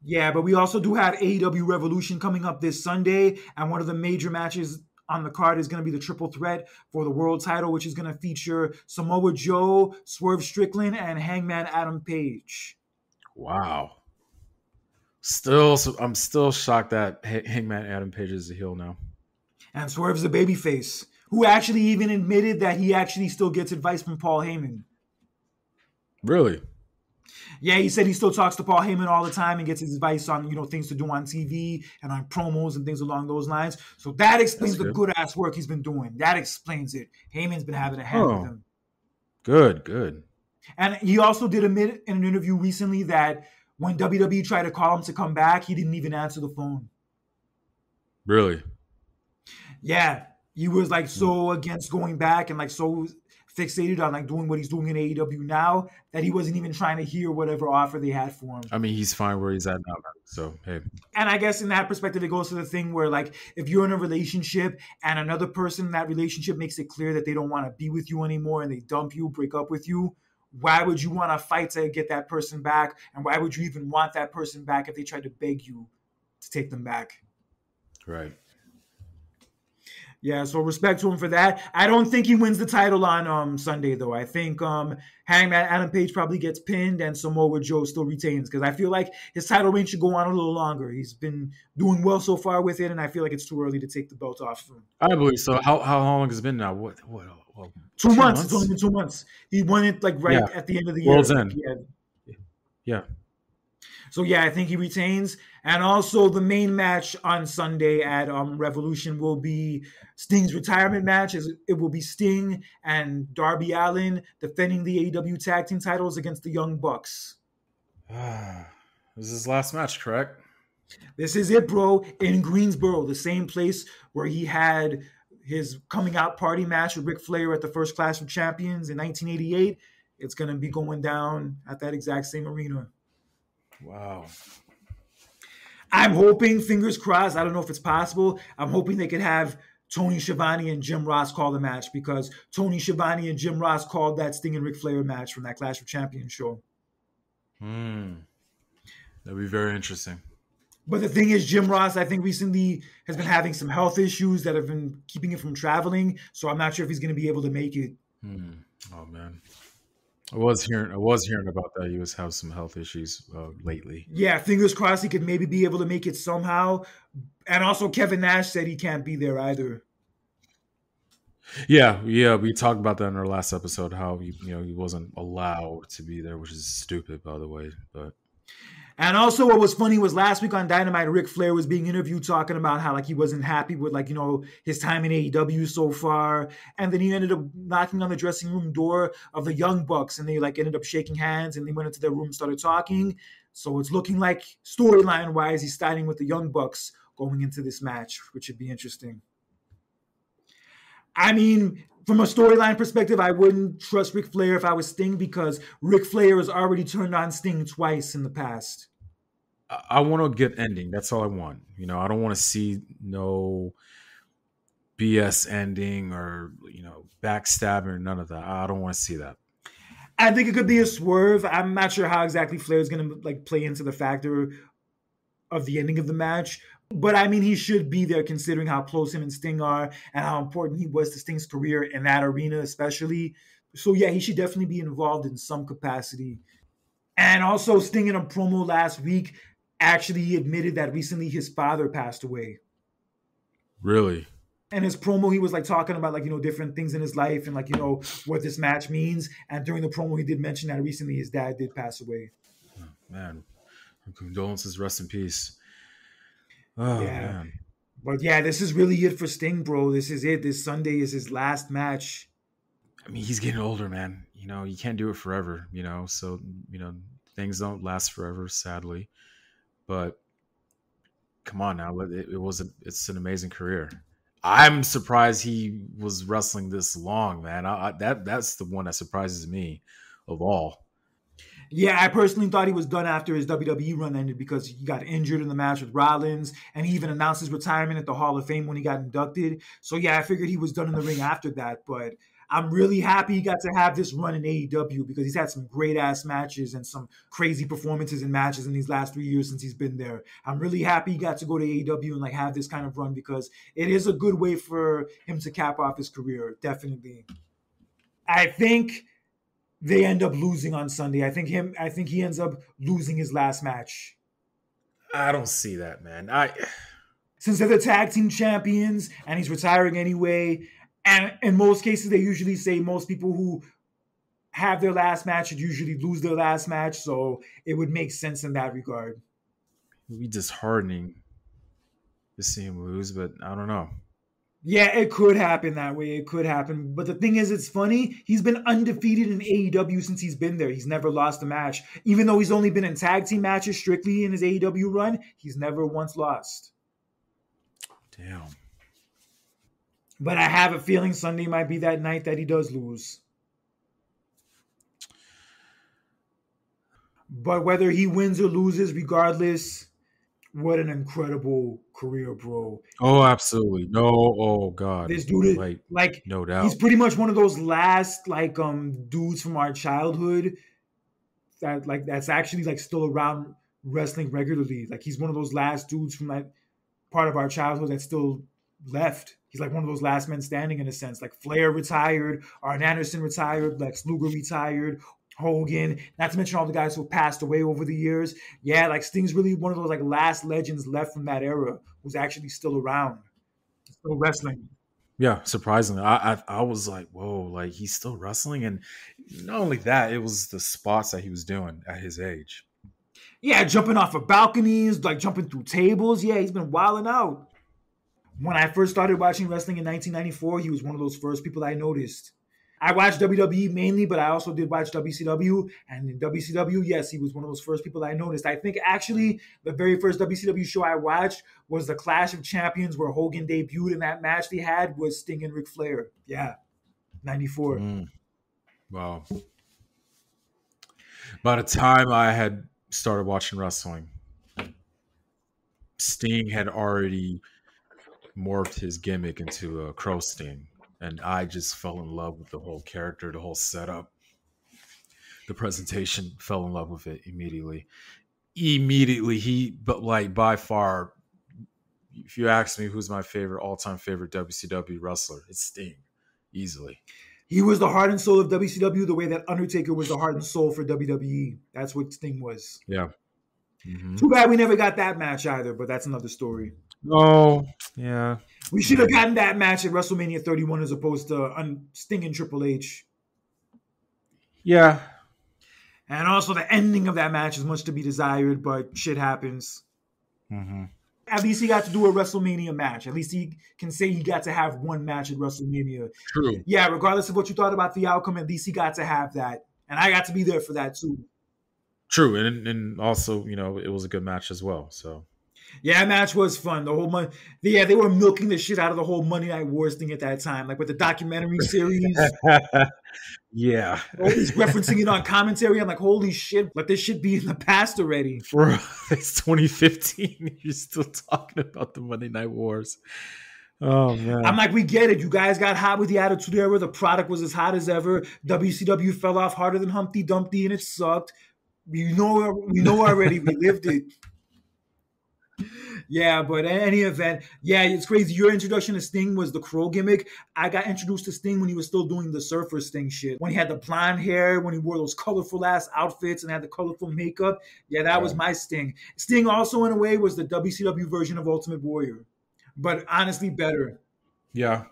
Yeah, but we also do have AEW Revolution coming up this Sunday. And one of the major matches on the card is going to be the triple threat for the world title, which is going to feature Samoa Joe, Swerve Strickland, and Hangman Adam Page. Wow. I'm still shocked that Hangman Adam Page is a heel now. And Swerve's a babyface, who actually even admitted that he actually still gets advice from Paul Heyman. Really? Yeah, he said he still talks to Paul Heyman all the time and gets his advice on, things to do on TV and on promos and things along those lines. So that explains the good-ass work he's been doing. That explains it. Heyman's been having a hand with him. Good. And he also did admit in an interview recently that when WWE tried to call him to come back, he didn't even answer the phone. Really? Yeah. He was like so against going back and like so fixated on like doing what he's doing in AEW now that he wasn't even trying to hear whatever offer they had for him. I mean, he's fine where he's at now. So, hey. And I guess in that perspective, it goes to the thing where like if you're in a relationship and another person in that relationship makes it clear that they don't want to be with you anymore and they dump you, break up with you, why would you want to fight to get that person back? And why would you even want that person back if they tried to beg you to take them back? Right. Yeah, so respect to him for that. I don't think he wins the title on Sunday, though. I think Hangman Adam Page probably gets pinned and Samoa Joe still retains because I feel like his title reign should go on a little longer. He's been doing well so far with it, and I feel like it's too early to take the belt off him. I believe so. How long has it been now? What 2 months. It's only been 2 months. He won it like at the end of the year. World's End. Yeah. So, yeah, I think he retains. And also the main match on Sunday at Revolution will be Sting's retirement match. It will be Sting and Darby Allin defending the AEW tag team titles against the Young Bucks. This is his last match, correct? This is it, bro. In Greensboro, the same place where he had his coming out party match with Ric Flair at the first Clash of Champions in 1988. It's going to be going down at that exact same arena. Wow. I'm hoping, fingers crossed, I don't know if it's possible, I'm hoping they could have Tony Schiavone and Jim Ross call the match because Tony Schiavone and Jim Ross called that Sting and Ric Flair match from that Clash of Champions show. That'd be very interesting. But the thing is, Jim Ross, I think recently has been having some health issues that have been keeping him from traveling, so I'm not sure if he's going to be able to make it. Oh, man. I was hearing about that. He was having some health issues lately. Yeah, fingers crossed he could maybe be able to make it somehow. And also Kevin Nash said he can't be there either. Yeah, we talked about that in our last episode, how he wasn't allowed to be there, which is stupid, by the way. But and also what was funny was last week on Dynamite, Ric Flair was being interviewed talking about how like he wasn't happy with like, his time in AEW so far. And then he ended up knocking on the dressing room door of the Young Bucks and they like ended up shaking hands and they went into their room and started talking. So it's looking like storyline wise, he's starting with the Young Bucks going into this match, which should be interesting. I mean, from a storyline perspective, I wouldn't trust Ric Flair if I was Sting because Ric Flair has already turned on Sting twice in the past. I want a good ending. That's all I want. I don't want to see no BS ending or backstabbing or none of that. I don't want to see that. I think it could be a swerve. I'm not sure how exactly Flair is going to play into the factor of the ending of the match. But I mean, he should be there considering how close him and Sting are and how important he was to Sting's career in that arena, especially. So yeah, he should definitely be involved in some capacity. And also, Sting in a promo last week actually admitted that recently his father passed away. Really? And his promo, he was talking about different things in his life and what this match means. And during the promo, he did mention that recently his dad did pass away. Oh, man, condolences, rest in peace. Oh, yeah, man. But yeah, this is really it for Sting, bro. This is it. This Sunday is his last match. I mean, he's getting older, man. You can't do it forever. So things don't last forever, sadly. But come on now, it's an amazing career. I'm surprised he was wrestling this long, man. That's the one that surprises me of all. Yeah, I personally thought he was done after his WWE run ended because he got injured in the match with Rollins, and he even announced his retirement at the Hall of Fame when he got inducted. So yeah, I figured he was done in the ring after that. But I'm really happy he got to have this run in AEW because he's had some great-ass matches and some crazy performances in matches in these last 3 years since he's been there. I'm really happy he got to go to AEW and have this kind of run because it is a good way for him to cap off his career, definitely. I think they end up losing on Sunday. I think he ends up losing his last match. I don't see that, man. Since they're the tag team champions and he's retiring anyway, and in most cases they usually say most people who have their last match should usually lose their last match, so it would make sense in that regard. It would be disheartening to see him lose, but I don't know. Yeah, it could happen that way. It could happen. But the thing is, it's funny. He's been undefeated in AEW since he's been there. He's never lost a match. Even though he's only been in tag team matches strictly in his AEW run, he's never once lost. Damn. But I have a feeling Sunday might be that night that he does lose. But whether he wins or loses, regardless, what an incredible career, bro. Oh, absolutely. No, oh God. This dude is no doubt. He's pretty much one of those last dudes from our childhood that's actually still around wrestling regularly. He's one of those last dudes from that part of our childhood that's still left. He's one of those last men standing in a sense. Flair retired, Arn Anderson retired, Lex Luger retired, Hogan, not to mention all the guys who passed away over the years. Yeah, Sting's really one of those last legends left from that era who's actually still around, still wrestling. Yeah, surprisingly, I was like, whoa, he's still wrestling, and not only that, it was the spots that he was doing at his age. Yeah, jumping off of balconies, jumping through tables. Yeah, he's been wilding out. When I first started watching wrestling in 1994, he was one of those first people I noticed. I watched WWE mainly, but I also did watch WCW. And in WCW, yes, he was one of those first people I noticed. I think actually the very first WCW show I watched was the Clash of Champions where Hogan debuted, and that match they had was Sting and Ric Flair. Yeah, 94. Wow. By the time I had started watching wrestling, Sting had already morphed his gimmick into a Crow Sting. And I just fell in love with the whole character, the whole setup, the presentation. Fell in love with it immediately. But by far, if you ask me who's my all-time favorite WCW wrestler, it's Sting, easily. He was the heart and soul of WCW the way that Undertaker was the heart and soul for WWE. That's what Sting was. Yeah. Mm-hmm. Too bad we never got that match either, but that's another story. Oh, yeah. We should have gotten that match at WrestleMania 31 as opposed to Sting and Triple H. Yeah. And also the ending of that match is much to be desired, but shit happens. Mm-hmm. At least he got to do a WrestleMania match. At least he can say he got to have one match at WrestleMania. True. Yeah, regardless of what you thought about the outcome, at least he got to have that. And I got to be there for that too. True. And also, it was a good match as well. So Yeah, that match was fun. The whole yeah, they were milking the shit out of the whole Monday Night Wars thing at that time, like with the documentary series. Yeah. Always referencing it on commentary. I'm like, holy shit, let this shit be in the past already. Bro, it's 2015. You're still talking about the Monday Night Wars. Oh, man. I'm like, we get it. You guys got hot with the Attitude Era. The product was as hot as ever. WCW fell off harder than Humpty Dumpty, and it sucked. We know already. We lived it. Yeah, but in any event, yeah, it's crazy. Your introduction to Sting was the Crow gimmick. I got introduced to Sting when he was still doing the Surfer Sting shit. When he had the blonde hair, when he wore those colorful ass outfits and had the colorful makeup. Yeah, that was my Sting. Sting also, in a way, was the WCW version of Ultimate Warrior, but honestly better. Yeah.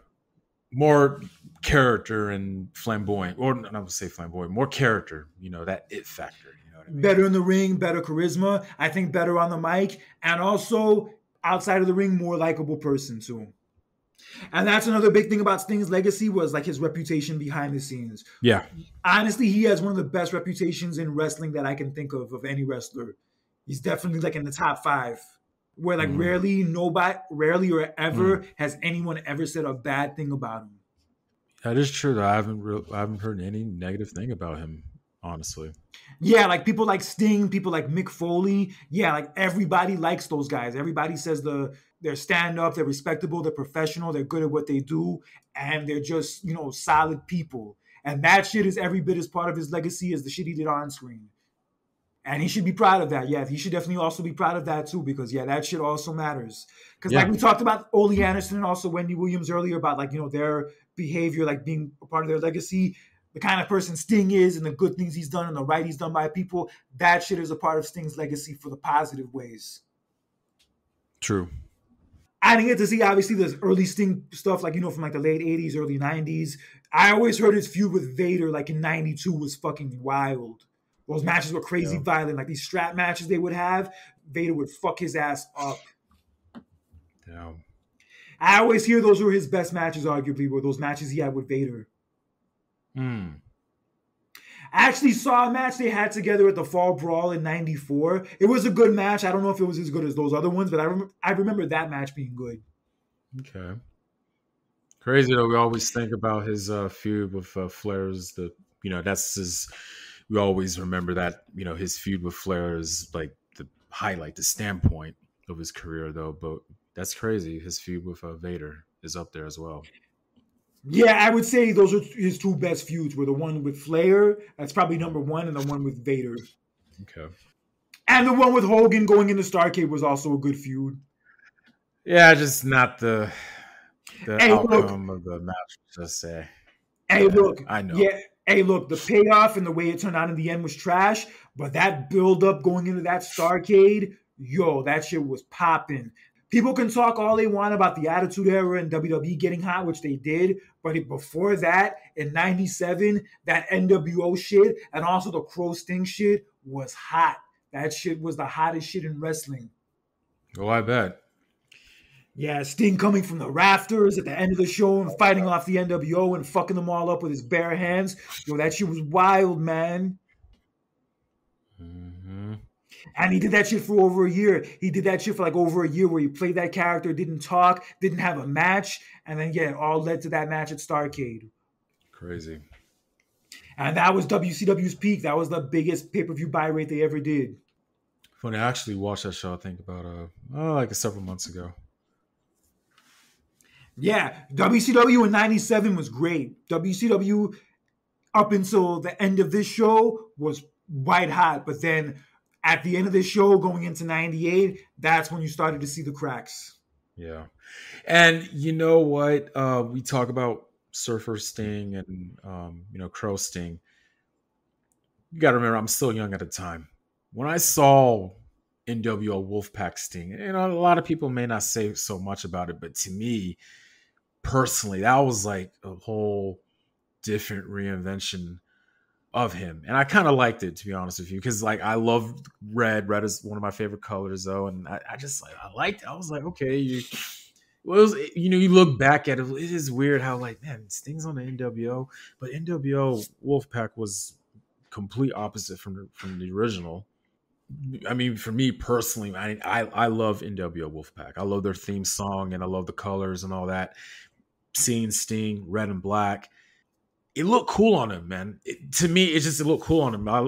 More character and flamboyant, or not to say flamboyant, more character, that it factor. I mean? Better in the ring, better charisma. I think better on the mic, and also outside of the ring, more likable person too. And that's another big thing about Sting's legacy was like his reputation behind the scenes. Yeah. Honestly, he has one of the best reputations in wrestling that I can think of any wrestler. He's definitely like in the top 5. Where like rarely or ever has anyone ever said a bad thing about him. That is true. Though I haven't heard any negative thing about him, honestly. Yeah, like people like Sting, people like Mick Foley. Yeah, like everybody likes those guys. Everybody says they're stand up, they're respectable, they're professional, they're good at what they do, and they're just solid people. And that shit is every bit as part of his legacy as the shit he did on screen. And he should be proud of that. Yeah, he should definitely also be proud of that too, because that shit also matters. Because like we talked about Ole Anderson and also Wendy Williams earlier about like, their behavior, like being a part of their legacy, the kind of person Sting is and the good things he's done and the right he's done by people, that shit is a part of Sting's legacy for the positive ways. True. I didn't get to see, obviously, the early Sting stuff, like, from like the late 80s, early 90s. I always heard his feud with Vader, like in 92, was fucking wild. Those matches were crazy violent. Like these strap matches they would have, Vader would fuck his ass up. Yeah. I always hear those were his best matches, arguably, were those matches he had with Vader. I actually saw a match they had together at the Fall Brawl in 94. It was a good match. I don't know if it was as good as those other ones, but I remember that match being good. Okay. Crazy, though. We always think about his feud with Flair's, that's his... We always remember that, his feud with Flair is like the highlight, the standpoint of his career, though. But that's crazy. His feud with Vader is up there as well. Yeah, I would say those are his 2 best feuds. Were the one with Flair, that's probably number 1, and the one with Vader. Okay. And the one with Hogan going into Starrcade was also a good feud. Yeah, just not the outcome of the match. Just say. Hey, look. I know. Yeah. Hey, look, the payoff and the way it turned out in the end was trash, but that build-up going into that Starrcade, that shit was popping. People can talk all they want about the Attitude Era and WWE getting hot, which they did, but before that, in 97, that NWO shit and also the Crow Sting shit was hot. That shit was the hottest shit in wrestling. Oh, I bet. Yeah, Sting coming from the rafters at the end of the show and fighting off the NWO and fucking them all up with his bare hands. That shit was wild, man. Mm-hmm. And he did that shit for over a year. He did that shit for like over a year where he played that character, didn't talk, didn't have a match. And then, it all led to that match at Starrcade. Crazy. And that was WCW's peak. That was the biggest pay-per-view buy rate they ever did. Funny, I actually watched that show, I think, about like several months ago. Yeah, WCW in 97 was great. WCW up until the end of this show was white hot. But then at the end of this show going into 98, that's when you started to see the cracks. Yeah. And you know what? We talk about Surfer Sting and, Crow Sting. You got to remember, I'm still young at the time. When I saw NWO Wolfpack Sting, a lot of people may not say so much about it, but to me, personally, that was like a whole different reinvention of him. And I kind of liked it, to be honest with you, because like I love red. Red is one of my favorite colors, though. And I just like, I liked it. I was like, okay, you look back at it, it is weird how like, man, Sting's on the NWO, but NWO Wolfpack was complete opposite from the original. I mean, for me personally, I love NWO Wolfpack. I love their theme song and I love the colors and all that. Seeing Sting, red and black, it looked cool on him, man. To me, it looked cool on him. I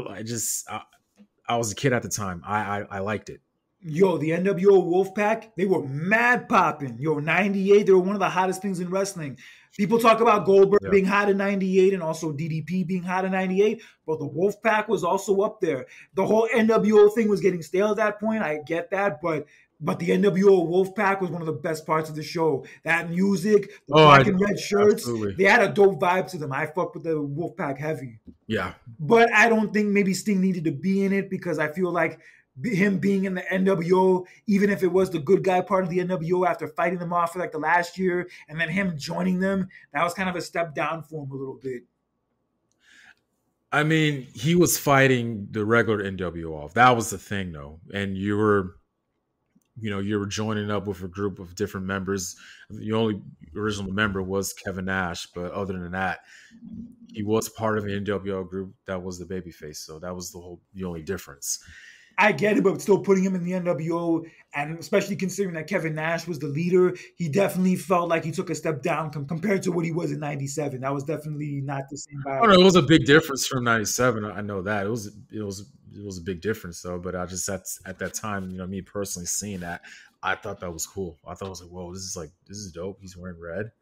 was a kid at the time. I liked it. Yo, the NWO Wolfpack, they were mad popping. Yo, 98, they were one of the hottest things in wrestling. People talk about Goldberg Yeah. being hot in 98 and also DDP being hot in 98, but the Wolfpack was also up there. The whole NWO thing was getting stale at that point. I get that, but the NWO Wolfpack was one of the best parts of the show. That music, the black and red shirts, absolutely. they had a dope vibe to them. I fuck with the Wolfpack heavy. Yeah. But I don't think maybe Sting needed to be in it because I feel like him being in the NWO, even if it was the good guy part of the NWO after fighting them off for like the last year, and then him joining them, that was kind of a step down for him a little bit. I mean, he was fighting the regular NWO off. That was the thing, though. And you were joining up with a group of different members. The only original member was Kevin Nash, but other than that, he was part of the NWO group that was the babyface. So that was the only difference. I get it, but still putting him in the NWO, and especially considering that Kevin Nash was the leader, he definitely felt like he took a step down compared to what he was in '97. That was definitely not the same vibe. Oh, no, it was a big difference from '97. I know that it was a big difference though. But I just at that time, me personally seeing that, I thought that was cool. I thought I was like, whoa, this is dope. He's wearing red.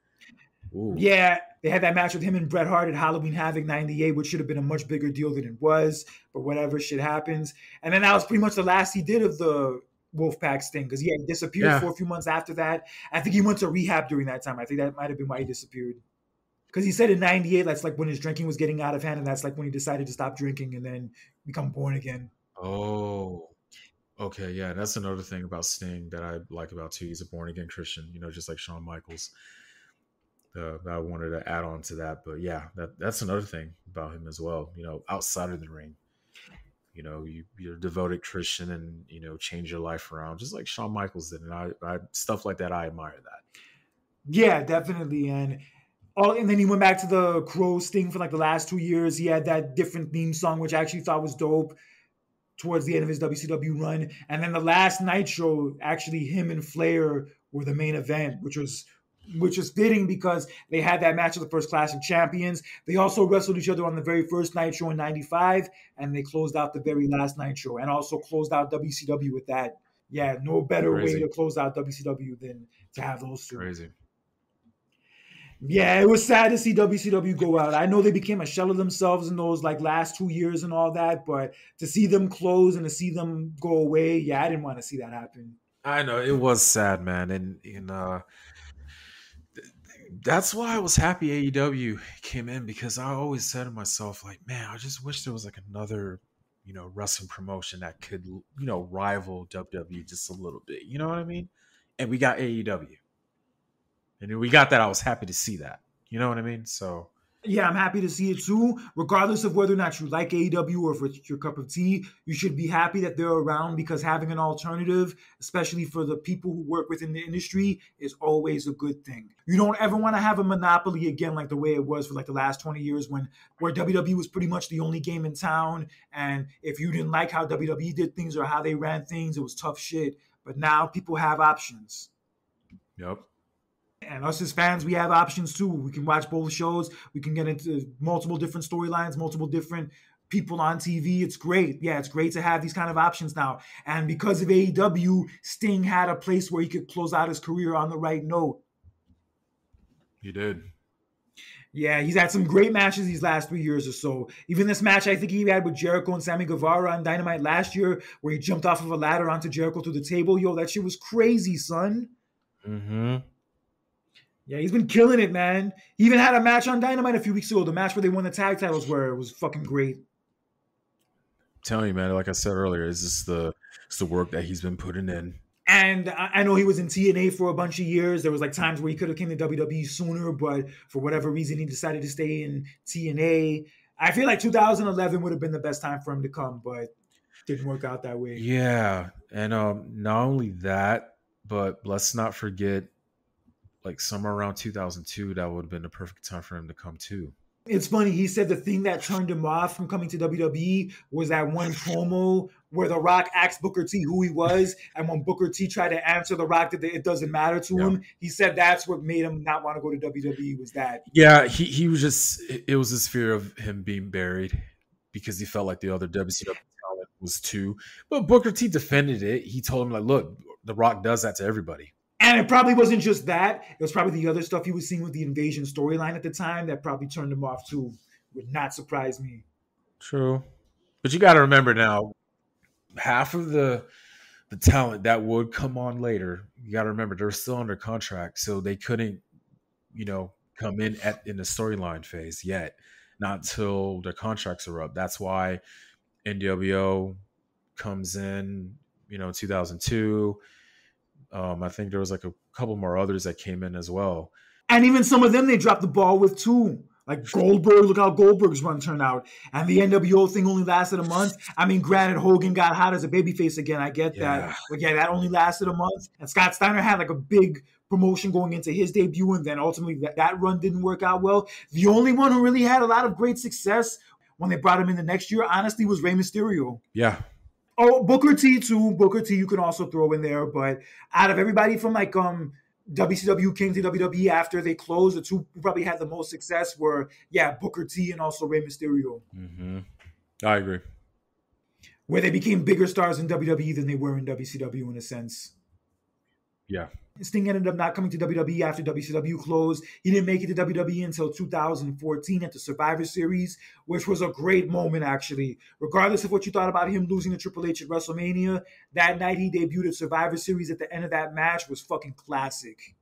Ooh. Yeah, they had that match with him and Bret Hart at Halloween Havoc '98, which should have been a much bigger deal than it was, but whatever, shit happens. And then that was pretty much the last he did of the Wolfpack Sting, because he disappeared for a few months after that. I think he went to rehab during that time. I think that might have been why he disappeared. Because he said in '98, that's like when his drinking was getting out of hand, and that's like when he decided to stop drinking and then become born again. Oh, okay, yeah, that's another thing about Sting that I like about too. He's a born again Christian, just like Shawn Michaels. I wanted to add on to that, but yeah, that's another thing about him as well. Outside of the ring, you're a devoted Christian, and change your life around just like Shawn Michaels did, and I stuff like that. I admire that. Yeah, definitely, and then he went back to the Crow Sting for like the last 2 years. He had that different theme song, which I actually thought was dope towards the end of his WCW run. And then the last Nitro, actually him and Flair were the main event, which was fitting because they had that match of the first Clash of Champions. They also wrestled each other on the very first Nitro in '95, and they closed out the very last Nitro, and also closed out WCW with that. Yeah, no better way to close out WCW than to have those two. Crazy. Yeah, it was sad to see WCW go out. I know they became a shell of themselves in those like last 2 years and all that, but to see them close and to see them go away, yeah, I didn't want to see that happen. I know it was sad, man, and that's why I was happy AEW came in, because I always said to myself, like, man, I just wish there was like another, wrestling promotion that could, rival WWE just a little bit. You know what I mean? And we got AEW. And we got that. I was happy to see that. You know what I mean? So yeah, I'm happy to see it too. Regardless of whether or not you like AEW or if it's your cup of tea, you should be happy that they're around, because having an alternative, especially for the people who work within the industry, is always a good thing. You don't ever want to have a monopoly again like the way it was for like the last 20 years where WWE was pretty much the only game in town. And if you didn't like how WWE did things or how they ran things, it was tough shit. But now people have options. Yep. And us as fans, we have options too. We can watch both shows. We can get into multiple different storylines, multiple different people on TV. It's great. Yeah, it's great to have these kind of options now. And because of AEW, Sting had a place where he could close out his career on the right note. He did. Yeah, he's had some great matches these last 3 years or so. Even this match I think he had with Jericho and Sammy Guevara on Dynamite last year, where he jumped off of a ladder onto Jericho through the table. Yo, that shit was crazy, son. Mm-hmm. Yeah, he's been killing it, man. He even had a match on Dynamite a few weeks ago, the match where they won the tag titles, where it was fucking great. I'm telling you, man, like I said earlier, it's just the work that he's been putting in. And I know he was in TNA for a bunch of years. There was like times where he could have came to WWE sooner, but for whatever reason, he decided to stay in TNA. I feel like 2011 would have been the best time for him to come, but didn't work out that way. Yeah, and not only that, but let's not forget, like somewhere around 2002, that would have been the perfect time for him to come too. It's funny. He said the thing that turned him off from coming to WWE was that one promo where The Rock asked Booker T who he was, and when Booker T tried to answer The Rock that it doesn't matter to him, he said that's what made him not want to go to WWE was that. Yeah, he was just, it was this fear of him being buried because he felt like the other WCW talent was too. But Booker T defended it. He told him, like, look, The Rock does that to everybody. And it probably wasn't just that. It was probably the other stuff he was seeing with the Invasion storyline at the time that probably turned him off too. Would not surprise me. True. But you got to remember now, half of the talent that would come on later, you got to remember they're still under contract. So they couldn't, come in the storyline phase yet. Not till their contracts are up. That's why NWO comes in, 2002. I think there was like a couple more others that came in as well. And even some of them they dropped the ball with too. Like Goldberg, look how Goldberg's run turned out. And the NWO thing only lasted a month. I mean, granted, Hogan got hot as a babyface again. I get that. But yeah, that only lasted a month. And Scott Steiner had like a big promotion going into his debut. And then ultimately that run didn't work out well. The only one who really had a lot of great success when they brought him in the next year, honestly, was Rey Mysterio. Yeah. Oh, Booker T too. Booker T you can also throw in there. But out of everybody from like WCW came to WWE after they closed, the two who probably had the most success were, Booker T and also Rey Mysterio. Mm-hmm. I agree. Where they became bigger stars in WWE than they were in WCW in a sense. Yeah. Sting ended up not coming to WWE after WCW closed. He didn't make it to WWE until 2014 at the Survivor Series, which was a great moment, actually. Regardless of what you thought about him losing to Triple H at WrestleMania, that night he debuted at Survivor Series at the end of that match was fucking classic.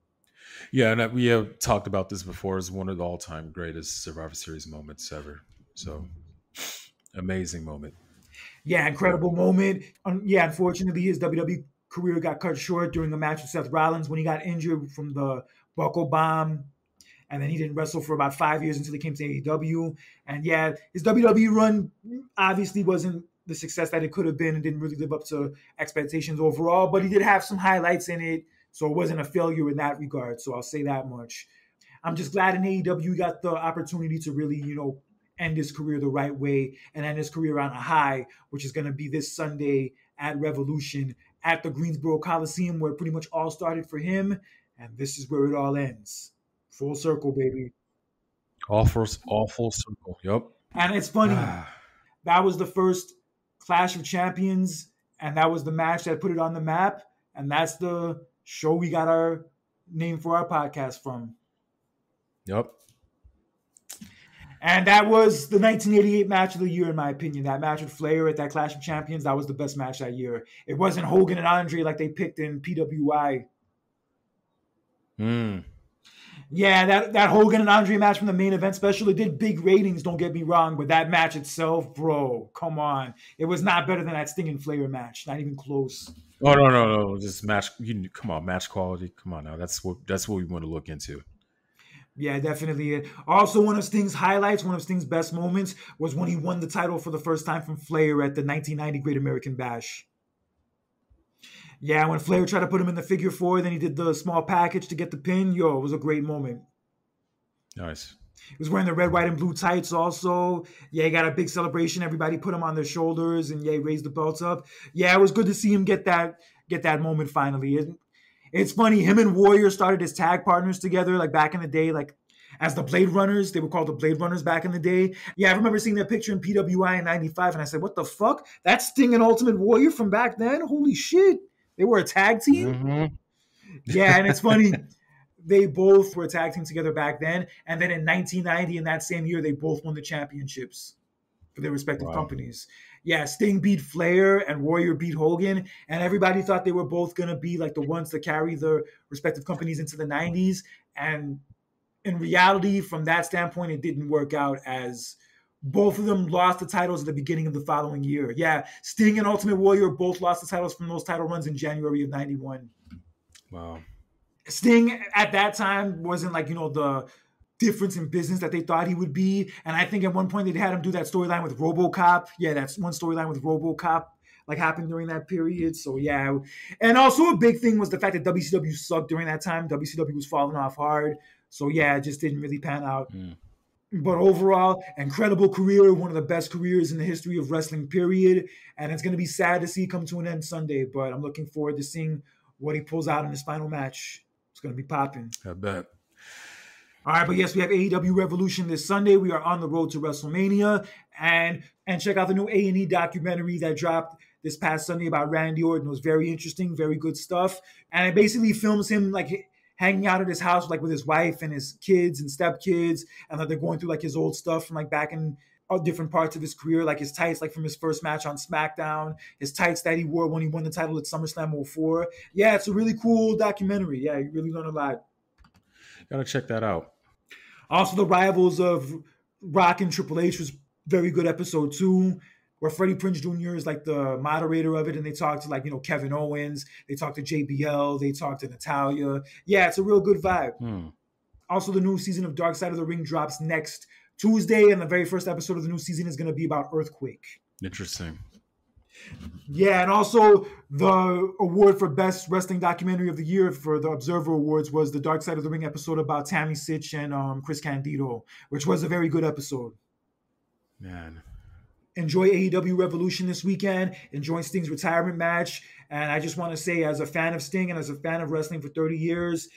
Yeah, and we have talked about this before as one of the all-time greatest Survivor Series moments ever. So, amazing moment. Yeah, incredible moment. Unfortunately, his WWE career got cut short during a match with Seth Rollins when he got injured from the buckle bomb. And then he didn't wrestle for about 5 years until he came to AEW. And his WWE run obviously wasn't the success that it could have been and didn't really live up to expectations overall, but he did have some highlights in it. So it wasn't a failure in that regard. So I'll say that much. I'm just glad in AEW got the opportunity to really, end his career the right way and end his career on a high, which is going to be this Sunday at Revolution at the Greensboro Coliseum, where it pretty much all started for him. And this is where it all ends. Full circle, baby. All full circle. Yep. And it's funny. That was the first Clash of Champions, and that was the match that put it on the map. And that's the show we got our name for our podcast from. Yep. And that was the 1988 match of the year, in my opinion. That match with Flair at that Clash of Champions, that was the best match that year. It wasn't Hogan and Andre like they picked in PWI. Yeah, that Hogan and Andre match from the main event special, it did big ratings, don't get me wrong, but that match itself, bro, come on. It was not better than that Sting and Flair match. Not even close. Oh, no. Just match. Come on, match quality. Come on now. That's what we want to look into. Yeah, definitely. Also, one of Sting's highlights, one of Sting's best moments was when he won the title for the first time from Flair at the 1990 Great American Bash. Yeah, when Flair tried to put him in the figure four, then he did the small package to get the pin. It was a great moment. Nice. He was wearing the red, white, and blue tights also. Yeah, he got a big celebration. Everybody put him on their shoulders, and he raised the belts up. Yeah, it was good to see him get that moment finally. It's funny, him and Warrior started as tag partners together, like back in the day, like as the Blade Runners. They were called the Blade Runners back in the day. Yeah, I remember seeing that picture in PWI in 95, and I said, what the fuck? That's Sting and Ultimate Warrior from back then? Holy shit. They were a tag team? Mm-hmm. Yeah, and it's funny. They both were a tag team together back then. And then in 1990, in that same year, they both won the championships for their respective companies. Yeah, Sting beat Flair and Warrior beat Hogan. And everybody thought they were both going to be like the ones to carry their respective companies into the 90s. And in reality, from that standpoint, it didn't work out, as both of them lost the titles at the beginning of the following year. Yeah, Sting and Ultimate Warrior both lost the titles from those title runs in January of 91. Wow. Sting at that time wasn't like, the difference in business that they thought he would be. And I think at one point they had him do that storyline with RoboCop. Yeah, that's one storyline with RoboCop like happened during that period. So yeah. And also a big thing was the fact that WCW sucked during that time. WCW was falling off hard. So yeah, it just didn't really pan out. But overall, incredible career, one of the best careers in the history of wrestling, period. And it's going to be sad to see come to an end Sunday, but I'm looking forward to seeing what he pulls out in his final match. It's going to be popping. I bet. All right, but yes, we have AEW Revolution this Sunday. We are on the road to WrestleMania. And check out the new A&E documentary that dropped this past Sunday about Randy Orton. It was very interesting, very good stuff. And it basically films him like hanging out at his house like with his wife and his kids and stepkids, and like they're going through like his old stuff from like back in different parts of his career, like his tights like from his first match on SmackDown, his tights that he wore when he won the title at SummerSlam 04. Yeah, it's a really cool documentary. Yeah, you really learn a lot. Gotta check that out. Also, the Rivals of Rock and Triple H was very good episode 2, where Freddie Prinze Jr. is like the moderator of it, and they talk to like, Kevin Owens, they talk to JBL, they talk to Natalya. Yeah, it's a real good vibe. Also, the new season of Dark Side of the Ring drops next Tuesday, and the very first episode of the new season is going to be about Earthquake. Interesting. Yeah, and also the award for Best Wrestling Documentary of the Year for the Observer Awards was the Dark Side of the Ring episode about Tammy Sitch and Chris Candido, which was a very good episode. Man. Enjoy AEW Revolution this weekend. Enjoy Sting's retirement match. And I just want to say, as a fan of Sting and as a fan of wrestling for 30 years,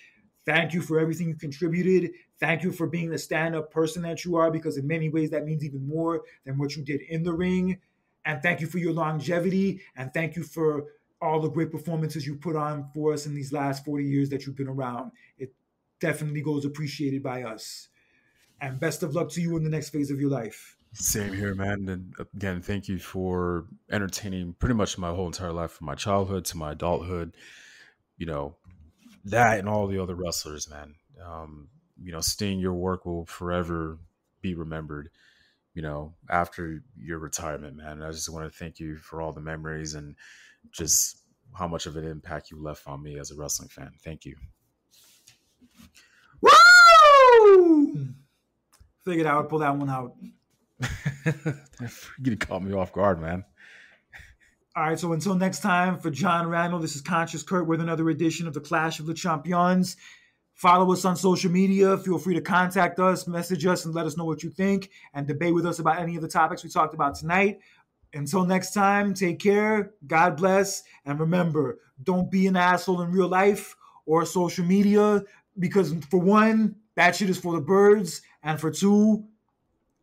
thank you for everything you contributed. Thank you for being the stand-up person that you are, because in many ways that means even more than what you did in the ring. And thank you for your longevity. And thank you for all the great performances you put on for us in these last 40 years that you've been around. It definitely goes appreciated by us. And best of luck to you in the next phase of your life. Same here, man. And again, thank you for entertaining pretty much my whole entire life, from my childhood to my adulthood. That and all the other wrestlers, man. Sting, your work will forever be remembered, after your retirement, man. I just want to thank you for all the memories and just how much of an impact you left on me as a wrestling fan. Thank you. Woo! Figured I would pull that one out. You caught me off guard, man. All right, so until next time, for John Randall, this is Conscious Kurt with another edition of the Clash of the Champions. Follow us on social media. Feel free to contact us, message us, and let us know what you think, and debate with us about any of the topics we talked about tonight. Until next time, take care, God bless, and remember, don't be an asshole in real life or social media, because for one, that shit is for the birds, and for two,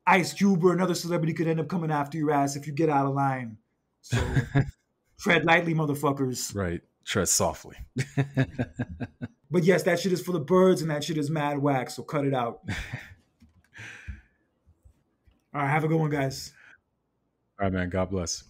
Ice Cube or another celebrity could end up coming after your ass if you get out of line. So tread lightly, motherfuckers. Right. Tread softly. But yes, that shit is for the birds and that shit is mad whack. So cut it out. All right. Have a good one, guys. All right, man. God bless.